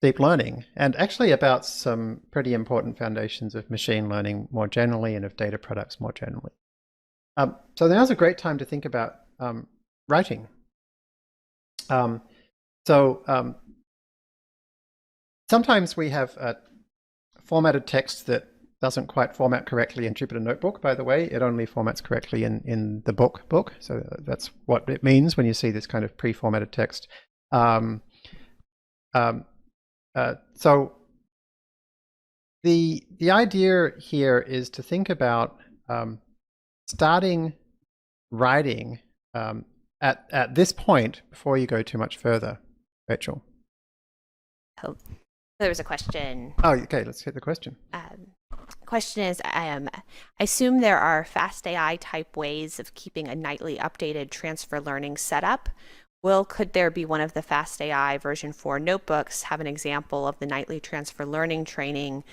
deep learning, and actually about some pretty important foundations of machine learning more generally and of data products more generally. So now's a great time to think about writing. Sometimes we have a formatted text that doesn't quite format correctly in Jupyter Notebook, by the way. It only formats correctly in the book. So that's what it means when you see this kind of pre-formatted text. So the idea here is to think about starting writing at this point before you go too much further. Rachel. Oh, there was a question. Oh, okay. Let's hit the question. Question is, I assume there are fast AI type ways of keeping a nightly updated transfer learning setup. Could there be one of the Fast AI version 4 notebooks have an example of the nightly transfer learning training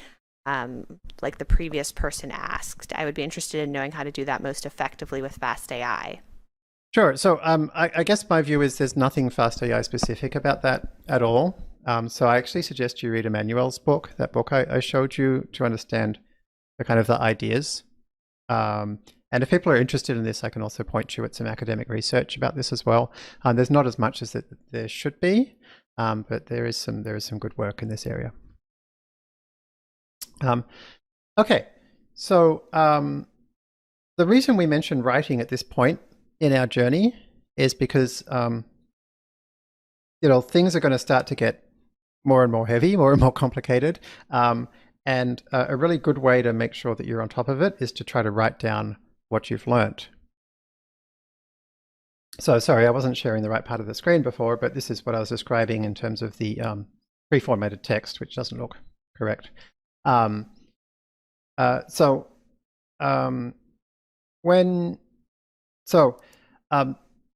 like the previous person asked? I would be interested in knowing how to do that most effectively with Fast AI. Sure. So I guess my view is there's nothing Fast AI specific about that at all. So I actually suggest you read Emmanuel's book, that book I showed you, to understand the kind of the ideas. And if people are interested in this, I can also point you at some academic research about this as well. There's not as much as there should be, but there is some good work in this area. Okay, so the reason we mention writing at this point in our journey is because things are going to start to get more and more heavy, more and more complicated. And a really good way to make sure that you're on top of it is to try to write down what you've learnt. So sorry, I wasn't sharing the right part of the screen before, but this is what I was describing in terms of the pre-formatted text, which doesn't look correct.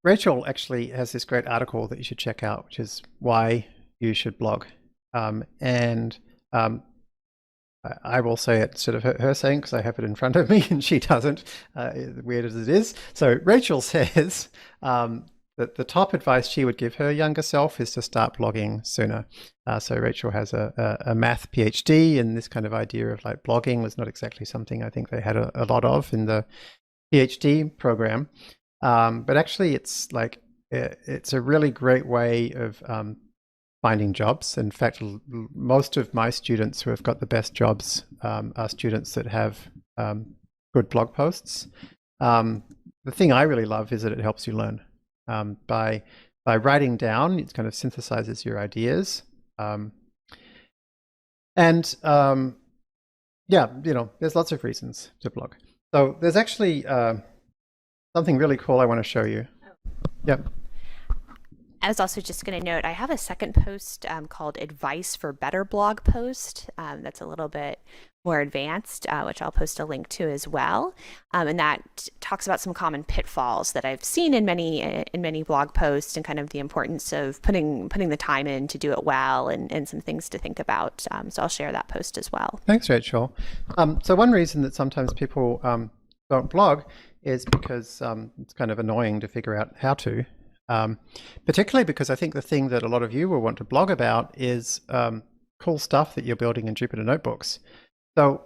Rachel actually has this great article that you should check out, which is why you should blog. I will say it sort of her saying, because I have it in front of me and she doesn't, weird as it is. So Rachel says that the top advice she would give her younger self is to start blogging sooner. So Rachel has a math PhD, and this kind of idea of like blogging was not exactly something I think they had a lot of in the PhD program. But actually it's like, it's a really great way of finding jobs. In fact, most of my students who have got the best jobs are students that have good blog posts. The thing I really love is that it helps you learn. By writing down, it kind of synthesizes your ideas. Yeah, there's lots of reasons to blog. So there's actually something really cool I want to show you. Yep. I was also just going to note, I have a second post called Advice for Better Blog Post. That's a little bit more advanced, which I'll post a link to as well. And that talks about some common pitfalls that I've seen in many blog posts, and kind of the importance of putting the time in to do it well, and some things to think about. So I'll share that post as well. Thanks, Rachel. So one reason that sometimes people don't blog is because it's kind of annoying to figure out how to. Particularly because I think the thing that a lot of you will want to blog about is cool stuff that you're building in Jupyter Notebooks. So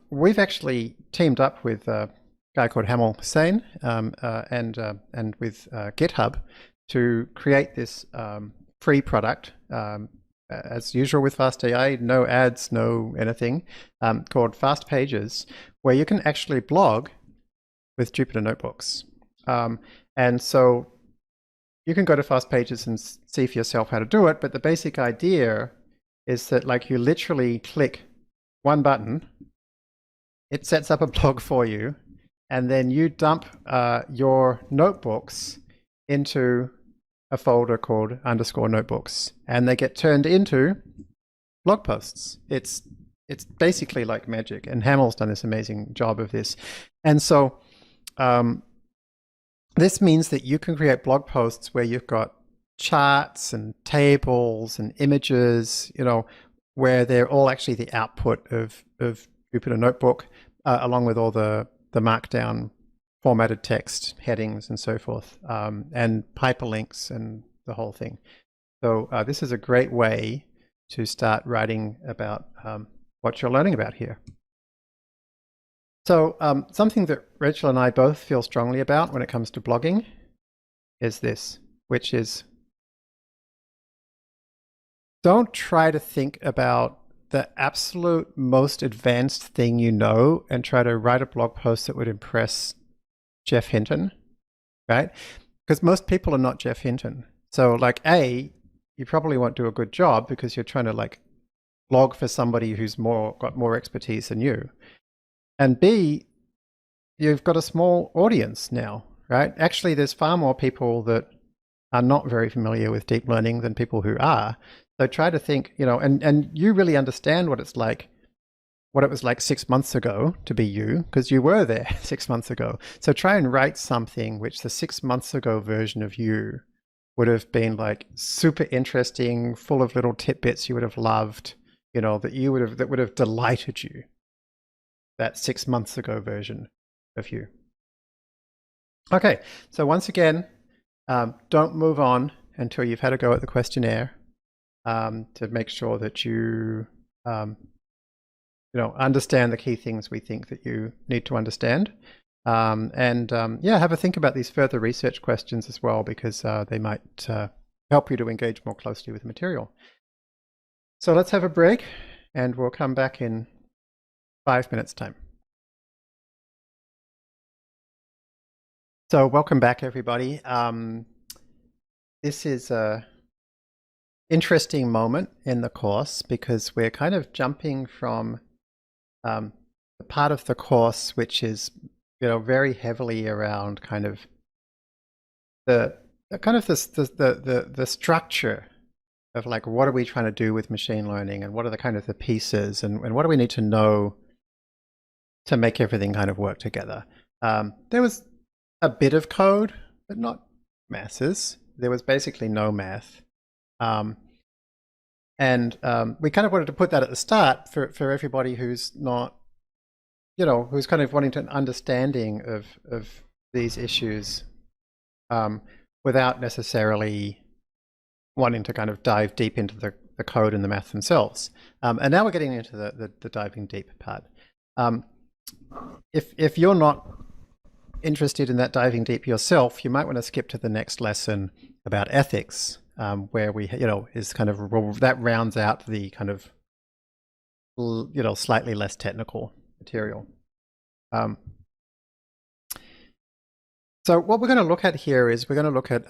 we've actually teamed up with a guy called Hamel Hussain and with GitHub to create this free product, as usual with FastAI, no ads, no anything, called Fast Pages, where you can actually blog with Jupyter Notebooks. And so you can go to Fast Pages and see for yourself how to do it, but the basic idea is that like you literally click one button, it sets up a blog for you, and then you dump your notebooks into a folder called _notebooks, and they get turned into blog posts. It's basically like magic, and Hamel's done this amazing job of this. And so this means that you can create blog posts where you've got charts and tables and images, where they're all actually the output of Jupyter Notebook, along with all the markdown formatted text, headings, and so forth, and hyperlinks and the whole thing. So this is a great way to start writing about what you're learning about here. So something that Rachel and I both feel strongly about when it comes to blogging is this, which is, don't try to think about the absolute most advanced thing you know and try to write a blog post that would impress Jeff Hinton, right? Because most people are not Jeff Hinton. So like, A, you probably won't do a good job because you're trying to like blog for somebody who's got more expertise than you. And B, you've got a small audience now, right? Actually, there's far more people that are not very familiar with deep learning than people who are. So try to think, and you really understand what it's like, what it was like 6 months ago to be you, because you were there 6 months ago. So try and write something which the 6 months ago version of you would have been like super interesting, full of little tidbits you would have loved, that would have delighted you. That 6 months ago version of you. Okay, so once again, don't move on until you've had a go at the questionnaire, to make sure that you understand the key things we think that you need to understand. Yeah, have a think about these further research questions as well, because they might help you to engage more closely with the material. So let's have a break, and we'll come back in 5 minutes time. So welcome back, everybody. This is a interesting moment in the course because we're kind of jumping from the part of the course which is very heavily around kind of the structure of like, what are we trying to do with machine learning, and what are the kind of the pieces, and what do we need to know to make everything kind of work together. There was a bit of code, but not masses. There was basically no math. And we kind of wanted to put that at the start for everybody who's not, who's kind of wanting an understanding of these issues. without necessarily wanting to kind of dive deep into the code and the math themselves. And now we're getting into the diving deep part. If you're not interested in that diving deep yourself, you might want to skip to the next lesson about ethics, where we, is kind of, that rounds out the kind of, slightly less technical material. So what we're going to look at here is we're going to look at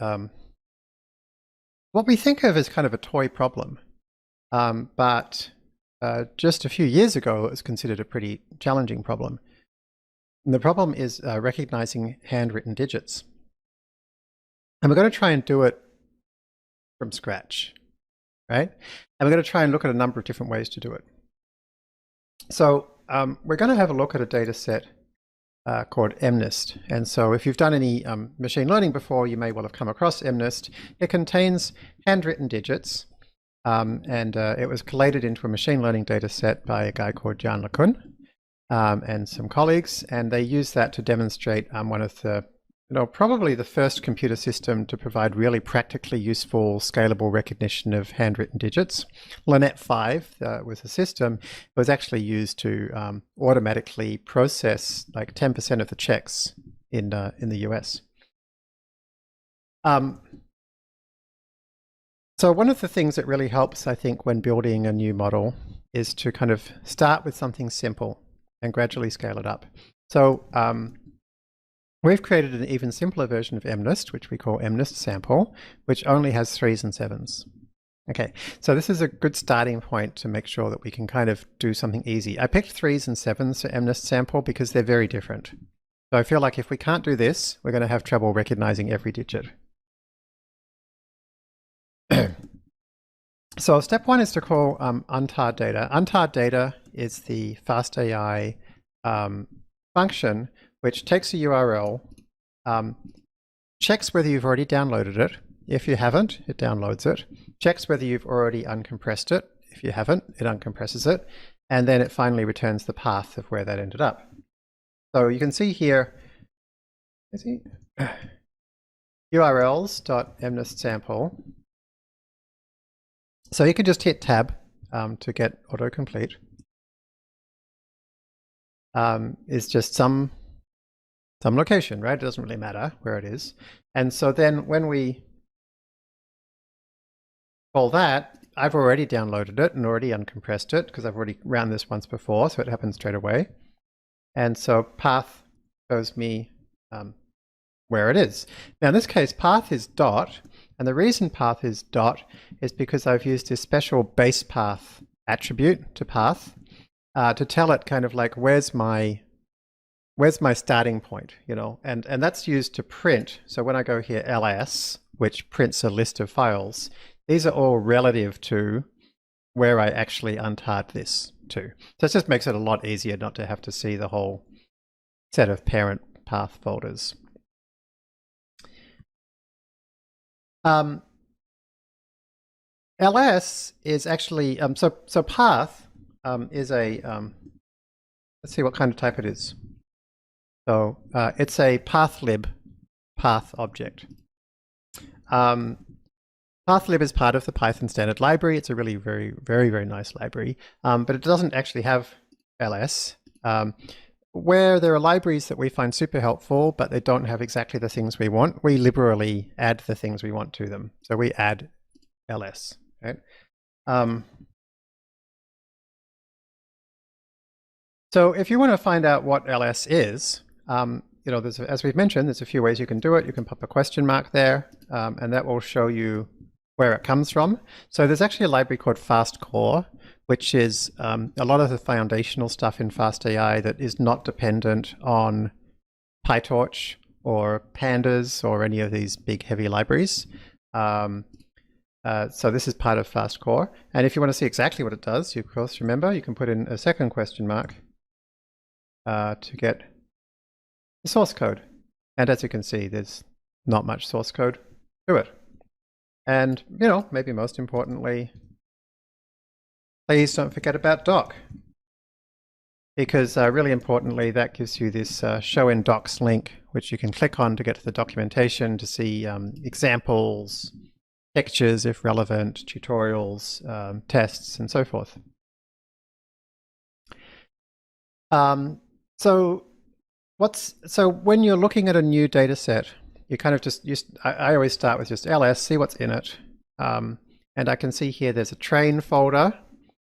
what we think of as kind of a toy problem. But just a few years ago, it was considered a pretty challenging problem. And the problem is recognizing handwritten digits. And we're going to try and do it from scratch, right? And we're going to try and look at a number of different ways to do it. So we're going to have a look at a data set called MNIST. And so if you've done any machine learning before, you may well have come across MNIST. It contains handwritten digits, and it was collated into a machine learning data set by a guy called Jan LeCun and some colleagues, and they used that to demonstrate one of the, probably the first computer system to provide really practically useful scalable recognition of handwritten digits. Linnet 5 was a system that was actually used to automatically process like 10% of the checks in the US. So one of the things that really helps, I think, when building a new model is to kind of start with something simple and gradually scale it up. So we've created an even simpler version of MNIST, which we call MNIST sample, which only has 3s and 7s. Okay, so this is a good starting point to make sure that we can kind of do something easy. I picked 3s and 7s for MNIST sample because they're very different. So I feel like if we can't do this, we're going to have trouble recognizing every digit. So step one is to call untarred data. Untarred data is the FastAI function which takes a URL, checks whether you've already downloaded it. If you haven't, it downloads it. Checks whether you've already uncompressed it. If you haven't, it uncompresses it. And then it finally returns the path of where that ended up. So you can see here, urls.mnistsample. So you can just hit tab to get autocomplete. It's just some location, right? It doesn't really matter where it is. And so then when we call that, I've already downloaded it and already uncompressed it because I've already ran this once before, so it happens straight away. And so path shows me where it is. Now in this case, path is dot, and the reason path is dot is because I've used this special base path attribute to path to tell it kind of like where's my starting point, and that's used to print. So when I go here ls, which prints a list of files, these are all relative to where I actually untarred this to. So it just makes it a lot easier not to have to see the whole set of parent path folders. ls is actually, so path is a, let's see what kind of type it is. So it's a pathlib path object. Pathlib is part of the Python standard library. It's a really very, very, very nice library, but it doesn't actually have ls. Where there are libraries that we find super helpful, but they don't have exactly the things we want, we liberally add the things we want to them. So we add ls. Right? So if you want to find out what ls is, as we've mentioned, there's a few ways you can do it. You can pop a question mark there, and that will show you where it comes from. So there's actually a library called fastcore, which is a lot of the foundational stuff in FastAI that is not dependent on PyTorch or pandas or any of these big heavy libraries. So this is part of fastcore. And if you want to see exactly what it does, you of course remember you can put in a second question mark to get the source code. And as you can see, there's not much source code to it. And, maybe most importantly, please don't forget about doc. because really importantly, that gives you this show in docs link, which you can click on to get to the documentation to see examples, pictures if relevant, tutorials, tests, and so forth. So when you're looking at a new data set, you kind of I always start with just ls, see what's in it. And I can see here there's a train folder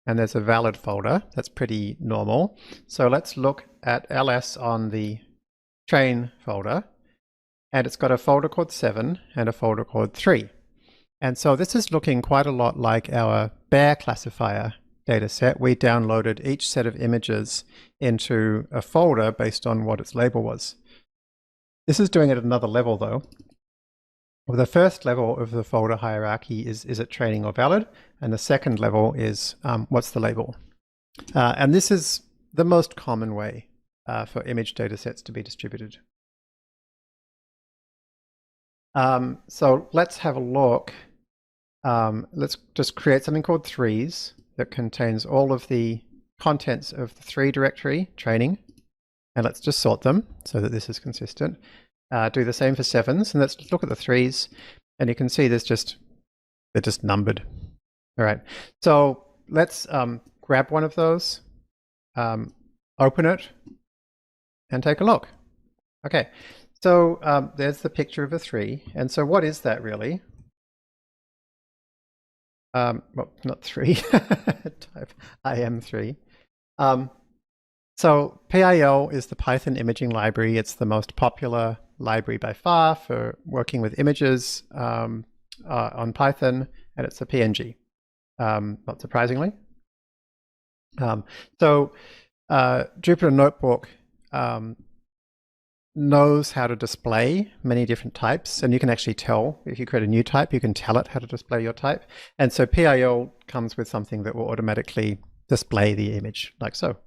and there's a valid folder. That's pretty normal. So let's look at ls on the train folder. And it's got a folder called 7 and a folder called 3. And so this is looking quite a lot like our bear classifier data set. We downloaded each set of images into a folder based on what its label was. This is doing it at another level though. Well, the first level of the folder hierarchy is it training or valid? And the second level is what's the label? And this is the most common way for image data sets to be distributed. So let's have a look. Let's just create something called 3s that contains all of the contents of the 3 directory, training. And let's just sort them so that this is consistent. Do the same for 7s, and let's look at the 3s, and you can see they're just numbered. All right, so let's grab one of those, open it, and take a look. Okay, so there's the picture of a 3, and so what is that really? Well, not 3, type IM3. So PIL is the Python imaging library. It's the most popular library by far for working with images on Python, and it's a PNG, not surprisingly. So Jupyter Notebook knows how to display many different types, and you can actually tell if you create a new type, you can tell it how to display your type. And so PIL comes with something that will automatically display the image like so.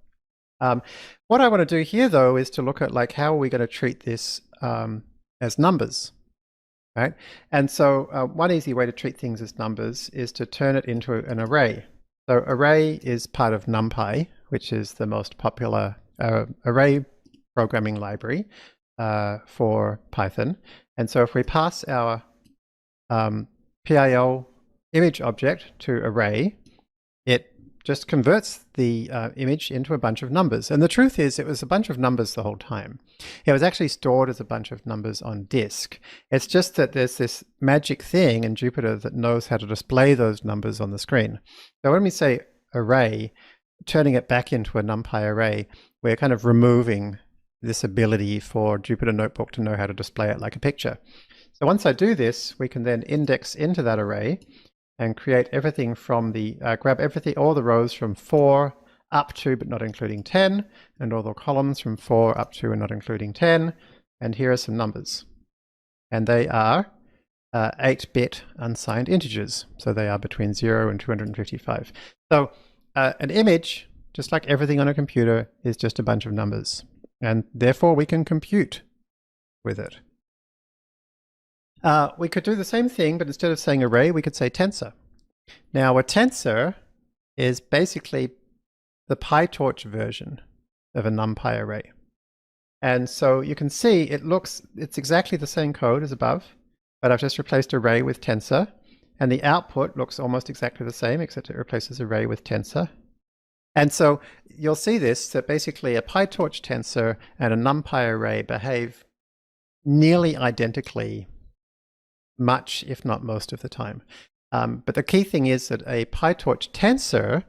What I want to do here though is to look at like how are we going to treat this as numbers, right? And so one easy way to treat things as numbers is to turn it into an array. So array is part of NumPy, which is the most popular array programming library for Python. And so if we pass our PIL image object to array, it just converts the image into a bunch of numbers. And the truth is it was a bunch of numbers the whole time. It was actually stored as a bunch of numbers on disk. It's just that there's this magic thing in Jupyter that knows how to display those numbers on the screen. So when we say array, turning it back into a NumPy array, we're kind of removing this ability for Jupyter Notebook to know how to display it like a picture. So once I do this, we can then index into that array and create everything from the, grab everything, all the rows from 4 up to, but not including 10, and all the columns from 4 up to and not including 10. And here are some numbers. And they are 8-bit unsigned integers. So they are between 0 and 255. So an image, just like everything on a computer, is just a bunch of numbers. And therefore we can compute with it. We could do the same thing, but instead of saying array, we could say tensor. Now a tensor is basically the PyTorch version of a NumPy array. And so you can see it's exactly the same code as above, but I've just replaced array with tensor, and the output looks almost exactly the same, except it replaces array with tensor. And so you'll see this, that basically a PyTorch tensor and a NumPy array behave nearly identically much, if not most of the time. But the key thing is that a PyTorch tensor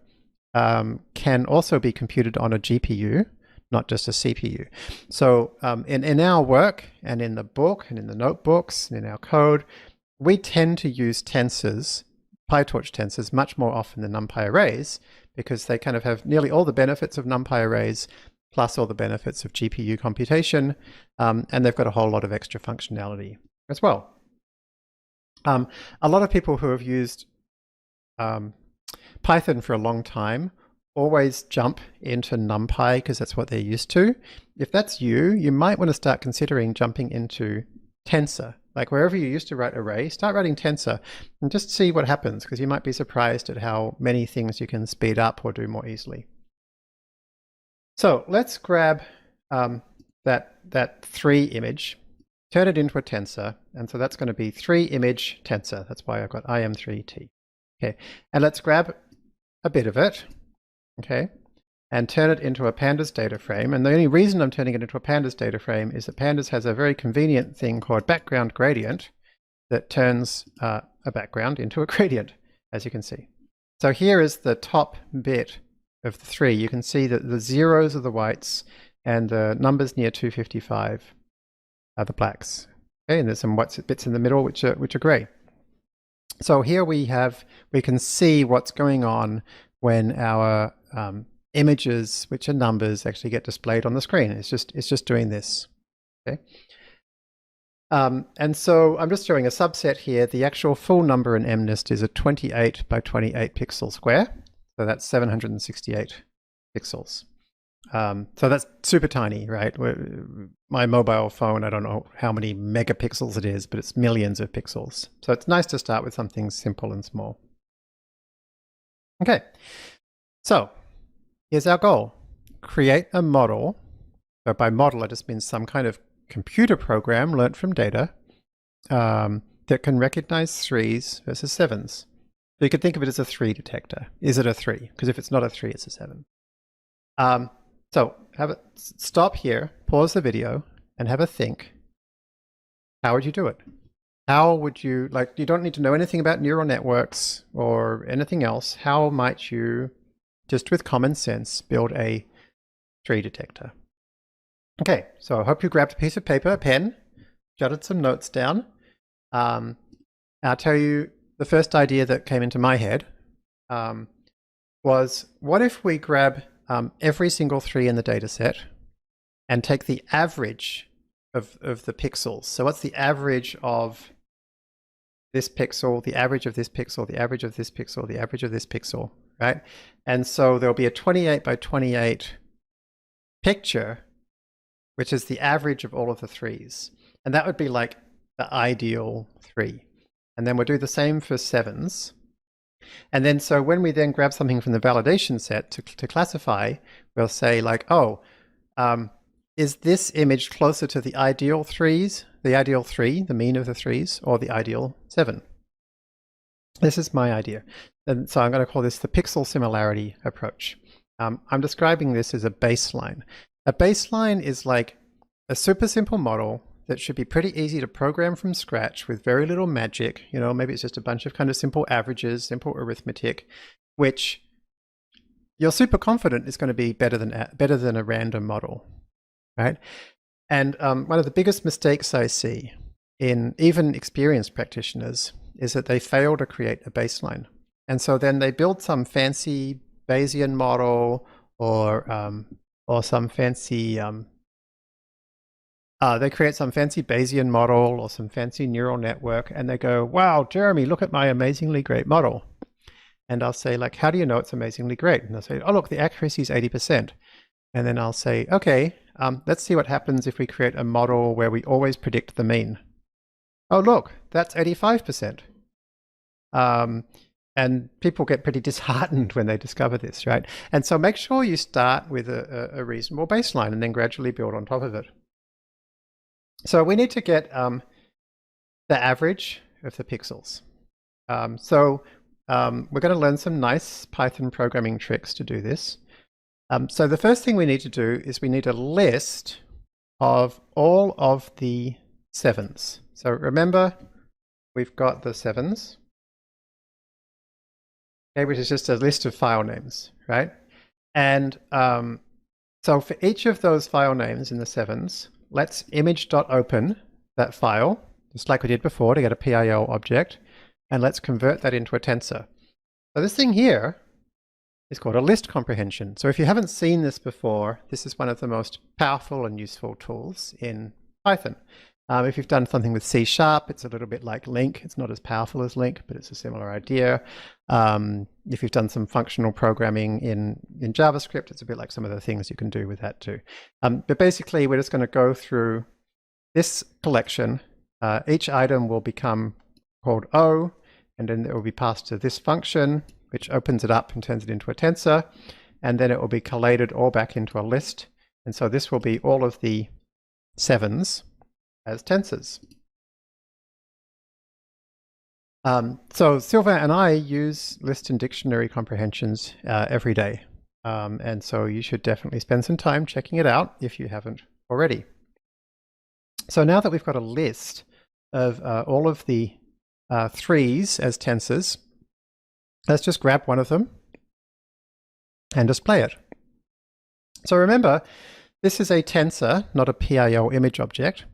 can also be computed on a GPU, not just a CPU. So in our work and in the book and in the notebooks and in our code, we tend to use tensors, PyTorch tensors, much more often than NumPy arrays, because they kind of have nearly all the benefits of NumPy arrays plus all the benefits of GPU computation, and they've got a whole lot of extra functionality as well. A lot of people who have used Python for a long time always jump into NumPy because that's what they're used to. If that's you, you might want to start considering jumping into tensor. Like wherever you used to write array, start writing tensor and just see what happens, because you might be surprised at how many things you can speed up or do more easily. So let's grab that 3 image, turn it into a tensor, and so that's going to be 3 image tensor. That's why I've got im3t. Okay, and let's grab a bit of it, okay, and turn it into a pandas data frame. And the only reason I'm turning it into a pandas data frame is that pandas has a very convenient thing called background gradient that turns a background into a gradient, as you can see. So here is the top bit of the 3. You can see that the zeros are the whites and the numbers near 255 are the blacks. Okay, and there's some white bits in the middle which are gray. So here we can see what's going on when our images, which are numbers, actually get displayed on the screen. It's just doing this. Okay. And so I'm just showing a subset here. The actual full number in MNIST is a 28 by 28 pixel square. So that's 768 pixels. So that's super tiny, right? My mobile phone, I don't know how many megapixels it is, but it's millions of pixels. So it's nice to start with something simple and small. Okay, so here's our goal. Create a model. So by model, I just mean some kind of computer program learnt from data that can recognize 3s versus 7s. So you could think of it as a 3 detector. Is it a 3? Because if it's not a 3, it's a 7. So have it stop here, pause the video, and have a think. How would you do it? How would you, like, you don't need to know anything about neural networks or anything else. How might you, just with common sense, build a 3 detector? Okay, so I hope you grabbed a piece of paper, a pen, jotted some notes down. I'll tell you the first idea that came into my head was, what if we grab every single 3 in the data set and take the average of the pixels. So what's the average of this pixel, the average of this pixel, the average of this pixel, the average of this pixel, right? And so there'll be a 28 by 28 picture, which is the average of all of the 3s. And that would be like the ideal 3. And then we'll do the same for 7s. And then so when we then grab something from the validation set to classify, we'll say like, oh, is this image closer to the ideal 3s, the ideal 3, the mean of the 3s, or the ideal 7? This is my idea. And so I'm going to call this the pixel similarity approach. I'm describing this as a baseline. A baseline is like a super simple model that should be pretty easy to program from scratch with very little magic. You know, maybe it's just a bunch of kind of simple averages, simple arithmetic, which you're super confident is going to be better than a random model, right? And one of the biggest mistakes I see in even experienced practitioners is that they fail to create a baseline. And so then they build some fancy Bayesian model or some fancy they create some fancy Bayesian model or some fancy neural network, and they go, wow, Jeremy, look at my amazingly great model. And I'll say, like, how do you know it's amazingly great? And they'll say, oh, look, the accuracy is 80%. And then I'll say, okay, let's see what happens if we create a model where we always predict the mean. Oh, look, that's 85%. And people get pretty disheartened when they discover this, right? And so make sure you start with a reasonable baseline and then gradually build on top of it. So we need to get the average of the pixels. So we're going to learn some nice Python programming tricks to do this. So the first thing we need to do is we need a list of all of the 7s. So remember, we've got the 7s, okay, which is just a list of file names, right? And so for each of those file names in the 7s, let's image.open that file, just like we did before to get a PIL object, and let's convert that into a tensor. So this thing here is called a list comprehension. So if you haven't seen this before, this is one of the most powerful and useful tools in Python. If you've done something with C#, it's a little bit like LINQ. It's not as powerful as LINQ, but it's a similar idea. If you've done some functional programming in JavaScript, it's a bit like some of the things you can do with that too. But basically, we're just going to go through this collection. Each item will become called O, and then it will be passed to this function, which opens it up and turns it into a tensor. and then it will be collated all back into a list. And so this will be all of the 7s as tensors. So Sylvain and I use list and dictionary comprehensions every day. And so you should definitely spend some time checking it out if you haven't already. So now that we've got a list of all of the 3s as tensors, let's just grab one of them and display it. So remember, this is a tensor, not a PIL image object.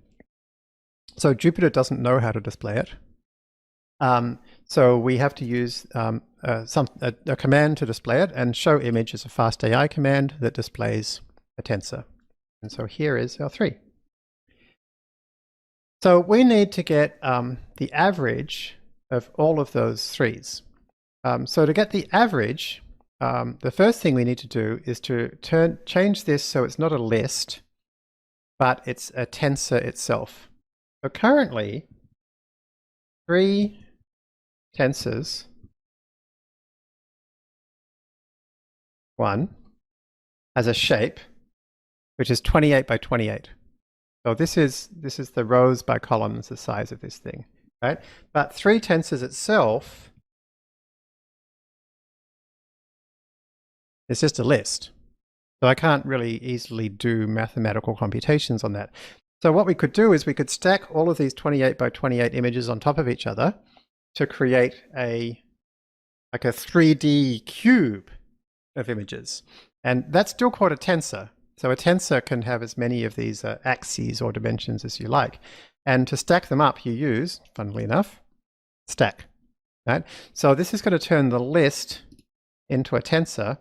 So Jupyter doesn't know how to display it. So we have to use a command to display it, and show image is a fast AI command that displays a tensor. And so here is our 3. So we need to get the average of all of those 3s. So to get the average, the first thing we need to do is to change this so it's not a list, but it's a tensor itself. So currently, 3 tensors, 1, has a shape which is 28 by 28. So this is the rows by columns, the size of this thing, right? But 3 tensors itself is just a list. So I can't really easily do mathematical computations on that. So what we could do is we could stack all of these 28 by 28 images on top of each other to create like a 3D cube of images. And that's still called a tensor. So a tensor can have as many of these axes or dimensions as you like. And to stack them up, you use, funnily enough, stack. Right? So this is going to turn the list into a tensor.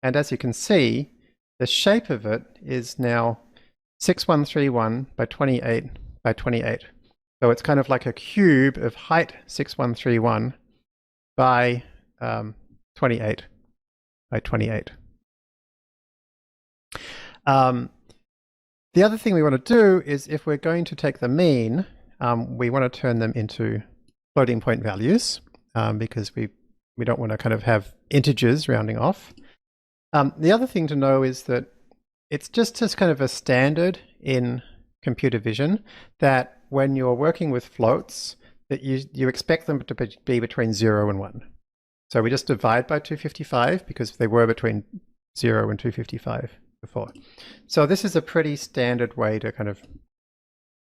And as you can see, the shape of it is now 6131 by 28 by 28. So it's kind of like a cube of height 6131 by 28 by 28. The other thing we want to do is, if we're going to take the mean, we want to turn them into floating point values, because we don't want to kind of have integers rounding off. The other thing to know is that it's just as kind of a standard in computer vision that when you're working with floats, that you expect them to be between 0 and 1. So we just divide by 255 because they were between 0 and 255 before. So this is a pretty standard way to kind of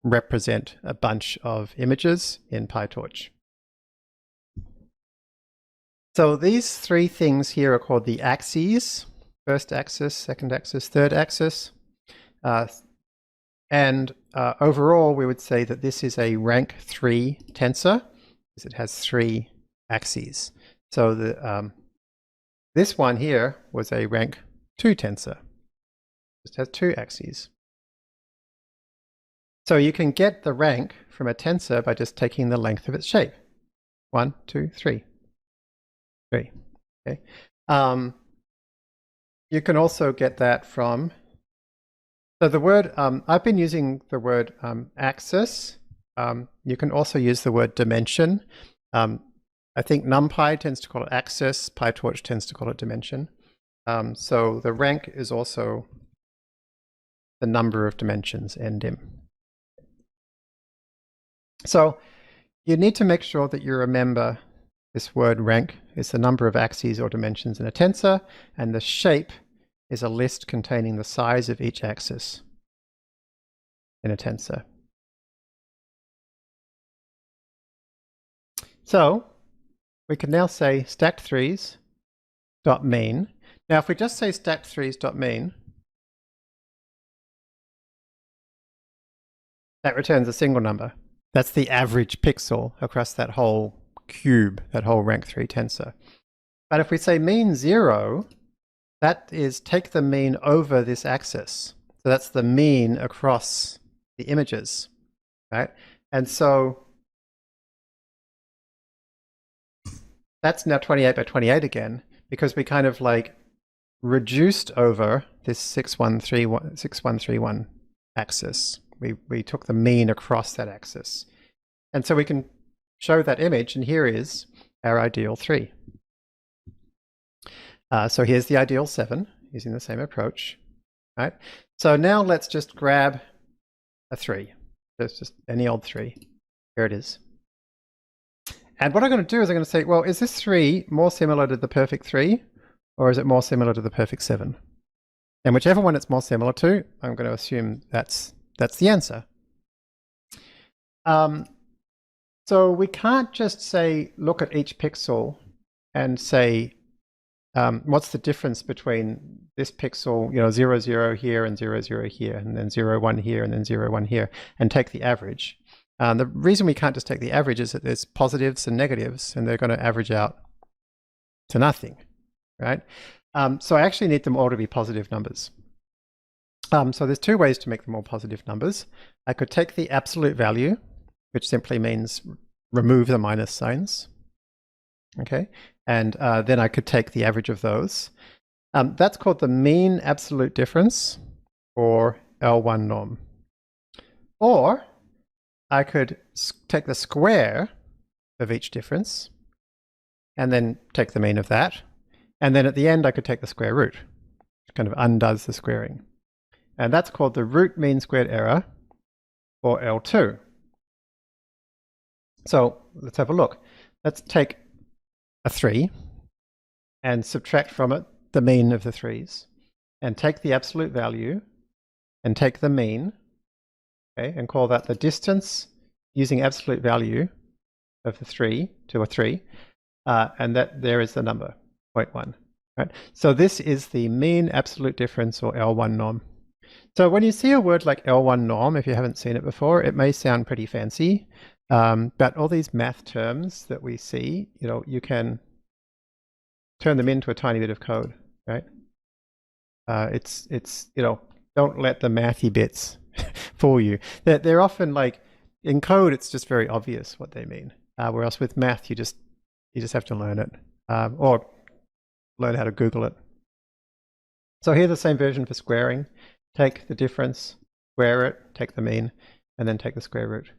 represent a bunch of images in PyTorch. So these 3 things here are called the axes: first axis, second axis, third axis. Overall, we would say that this is a rank 3 tensor because it has 3 axes. So this one here was a rank 2 tensor. Just has 2 axes. So you can get the rank from a tensor by just taking the length of its shape. 1, 2, 3. 3. Okay. You can also get that from, so the word, I've been using the word axis. You can also use the word dimension. I think NumPy tends to call it axis, PyTorch tends to call it dimension. So the rank is also the number of dimensions, ndim. So you need to make sure that you remember this word rank is the number of axes or dimensions in a tensor, and the shape is a list containing the size of each axis in a tensor. So we can now say stacked 3s dot mean. Now if we just say stacked 3s dot mean, that returns a single number. That's the average pixel across that whole cube, that whole rank 3 tensor. But if we say mean 0, that is take the mean over this axis. So that's the mean across the images, right? And so that's now 28 by 28 again, because we kind of like reduced over this 6131 axis. We took the mean across that axis. And so we can show that image, and here is our ideal 3. So here's the ideal 7. using the same approach, right? So now let's just grab a 3. There's just any old 3. Here it is. And what I'm going to do is I'm going to say, well, is this 3 more similar to the perfect 3, or is it more similar to the perfect 7? And whichever one it's more similar to, I'm going to assume that's the answer. So we can't just say, look at each pixel and say, what's the difference between this pixel, 0, 0 here and 0, 0 here, and then 0, 1 here, and then 0, 1 here, and take the average. The reason we can't just take the average is that there's positives and negatives, and they're going to average out to nothing, right? So I actually need them all to be positive numbers. So there's 2 ways to make them all positive numbers. I could take the absolute value, which simply means remove the minus signs. Okay, and then I could take the average of those. That's called the mean absolute difference, or L1 norm. Or I could take the square of each difference and then take the mean of that. And then at the end, I could take the square root, which kind of undoes the squaring. And that's called the root mean squared error, or L2. So let's have a look. Let's take a 3 and subtract from it the mean of the 3s, and take the absolute value and take the mean, okay, and call that the distance using absolute value of the 3 to a 3, and that there is the number, 0.1. Right? So this is the mean absolute difference, or L1 norm. So when you see a word like L1 norm, if you haven't seen it before, it may sound pretty fancy, but all these math terms that we see, you can turn them into a tiny bit of code, right? It's don't let the mathy bits fool you. They're often like, in code, it's just very obvious what they mean. Whereas with math, you just have to learn it, or learn how to Google it. So here's the same version for squaring. Take the difference, square it, take the mean, and then take the square root.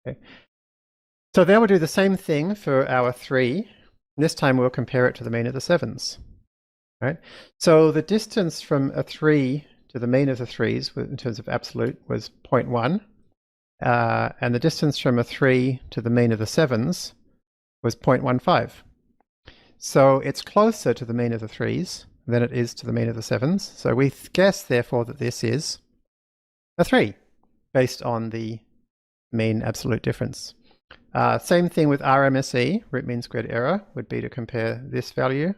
Okay. So there we'll do the same thing for our 3. This time we'll compare it to the mean of the 7s. Right? So the distance from a 3 to the mean of the 3s in terms of absolute was 0.1. And the distance from a 3 to the mean of the 7s was 0.15. So it's closer to the mean of the 3s than it is to the mean of the 7s. So we guess, therefore, that this is a 3, based on the mean absolute difference. Same thing with RMSE, root mean squared error, would be to compare this value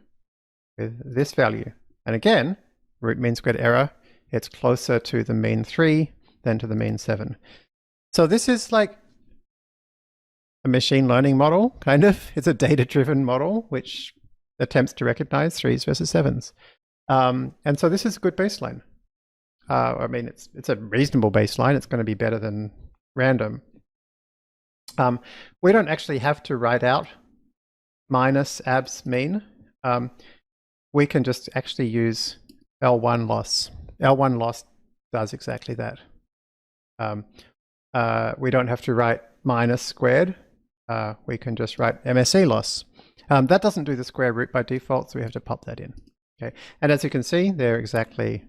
with this value. And again, root mean squared error, it's closer to the mean 3 than to the mean 7. So this is like a machine learning model, kind of. It's a data-driven model, which attempts to recognize 3s versus 7s. And so this is a good baseline. I mean, it's a reasonable baseline. It's going to be better than random. We don't actually have to write out minus abs mean. We can just actually use L1 loss. L1 loss does exactly that. We don't have to write minus squared. We can just write MSE loss. That doesn't do the square root by default, so we have to pop that in. Okay, and as you can see, they're exactly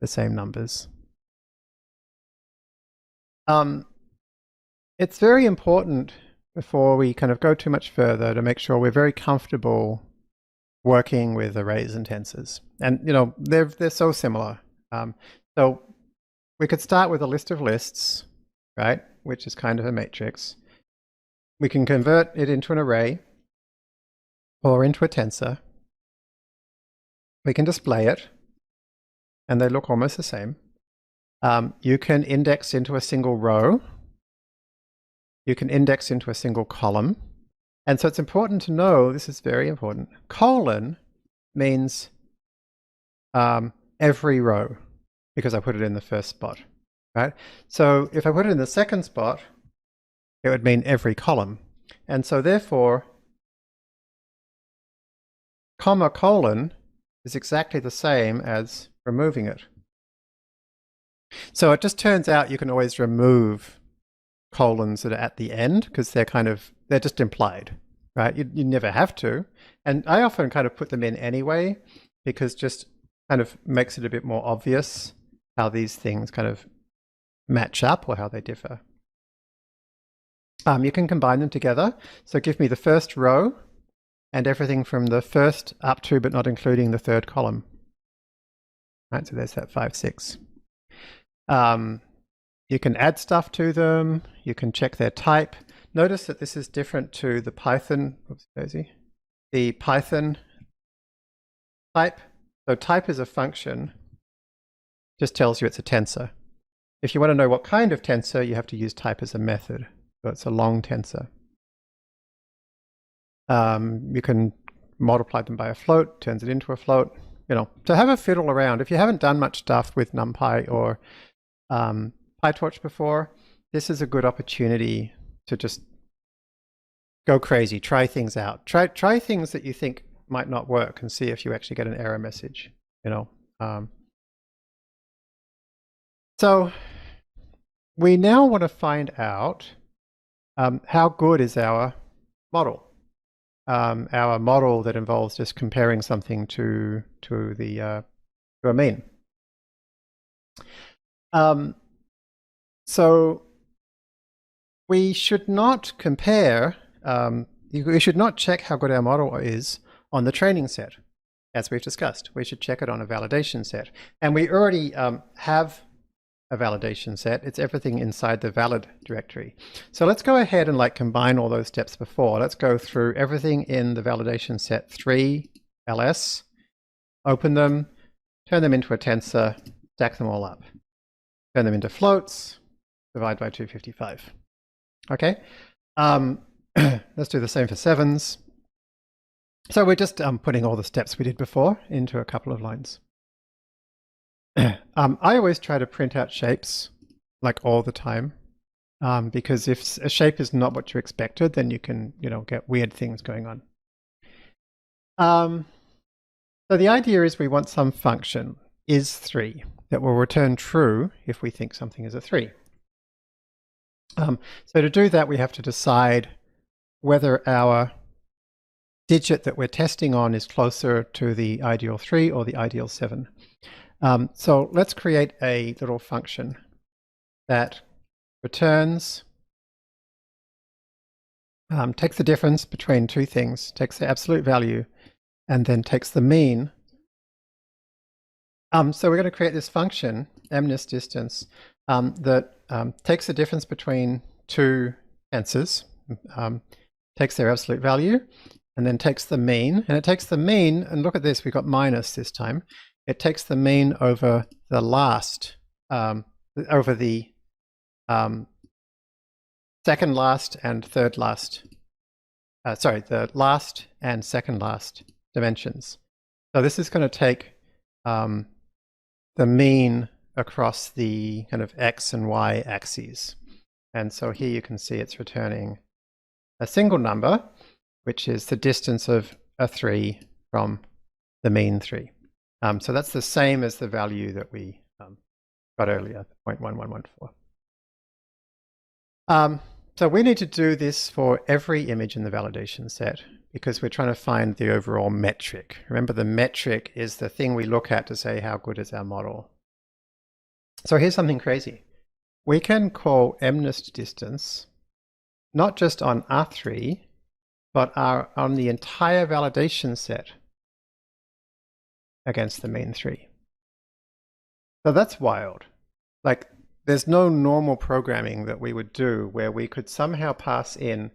the same numbers. It's very important, before we kind of go too much further, to make sure we're very comfortable working with arrays and tensors. And they're so similar. So we could start with a list of lists, right, which is kind of a matrix. We can convert it into an array or into a tensor. We can display it, and they look almost the same. You can index into a single row. You can index into a single column. And so it's important to know, this is very important, colon means every row, because I put it in the first spot, right? So if I put it in the second spot, it would mean every column. And so therefore, comma colon is exactly the same as removing it. So it just turns out you can always remove colons that are at the end, because they're just implied, right? You never have to. And I often kind of put them in anyway, because just kind of makes it a bit more obvious how these things kind of match up or how they differ. You can combine them together. So give me the first row and everything from the first up to but not including the third column. Right, so there's that 5, 6. You can add stuff to them. You can check their type. Notice that this is different to the Python, the Python type. So type is a function, just tells you it's a tensor. If you want to know what kind of tensor, you have to use type as a method. So it's a long tensor. You can multiply them by a float, turns it into a float. You know, to have a fiddle around. If you haven't done much stuff with NumPy or PyTorch before, this is a good opportunity to just go crazy, try things out. Try things that you think might not work and see if you actually get an error message, you know. So we now want to find out how good is our model. Our model that involves just comparing something to a mean. So we should not compare, we should not check how good our model is on the training set, as we've discussed. We should check it on a validation set. And we already have a validation set. It's everything inside the valid directory. So let's go ahead and combine all those steps before. Let's go through everything in the validation set 3 ls, open them, turn them into a tensor, stack them all up, turn them into floats, divide by 255. Okay, let's do the same for 7s. So we're just putting all the steps we did before into a couple of lines. I always try to print out shapes all the time, because if a shape is not what you expected, then you can, get weird things going on. So the idea is we want some function is3 that will return true if we think something is a 3. So to do that, we have to decide whether our digit that we're testing on is closer to the ideal 3 or the ideal 7. So let's create a little function that returns, takes the difference between two things, takes the absolute value, and then takes the mean. So we're going to create this function, mnist_distance, that takes the difference between two tensors, takes their absolute value, and then takes the mean. And it takes the mean, and look at this, we've got minus this time. It takes the mean over the last, over the second last and third last, sorry, the last and second last dimensions. So this is going to take the mean across the kind of x and y axes. And so here you can see it's returning a single number, which is the distance of a 3 from the mean 3. So that's the same as the value that we got earlier, 0.1114. So we need to do this for every image in the validation set because we're trying to find the overall metric. Remember, the metric is the thing we look at to say how good is our model. So here's something crazy. We can call mnist_distance not just on R3, but on the entire validation set against the mean 3. So that's wild. There's no normal programming that we would do where we could somehow pass in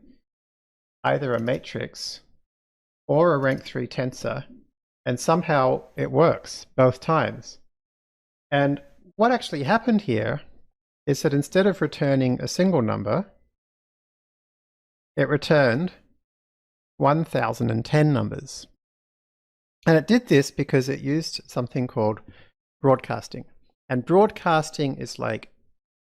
either a matrix or a rank 3 tensor, and somehow it works both times. And what actually happened here is that instead of returning a single number, it returned 1010 numbers. And it did this because it used something called broadcasting. And broadcasting is like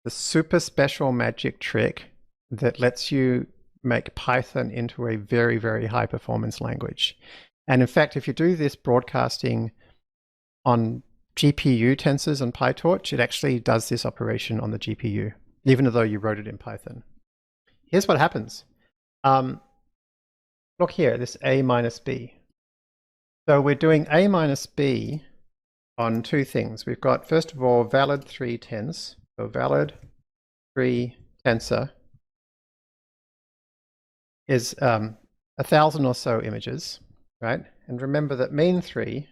the super special magic trick that lets you make Python into a very, very high performance language. And in fact, if you do this broadcasting on GPU tensors on PyTorch, it actually does this operation on the GPU, even though you wrote it in Python. Here's what happens. Look here, this a minus b. So we're doing a minus b on two things. We've got, first of all, valid 3 tens. So valid 3 tensor is 1,000 or so images, right? And remember that mean 3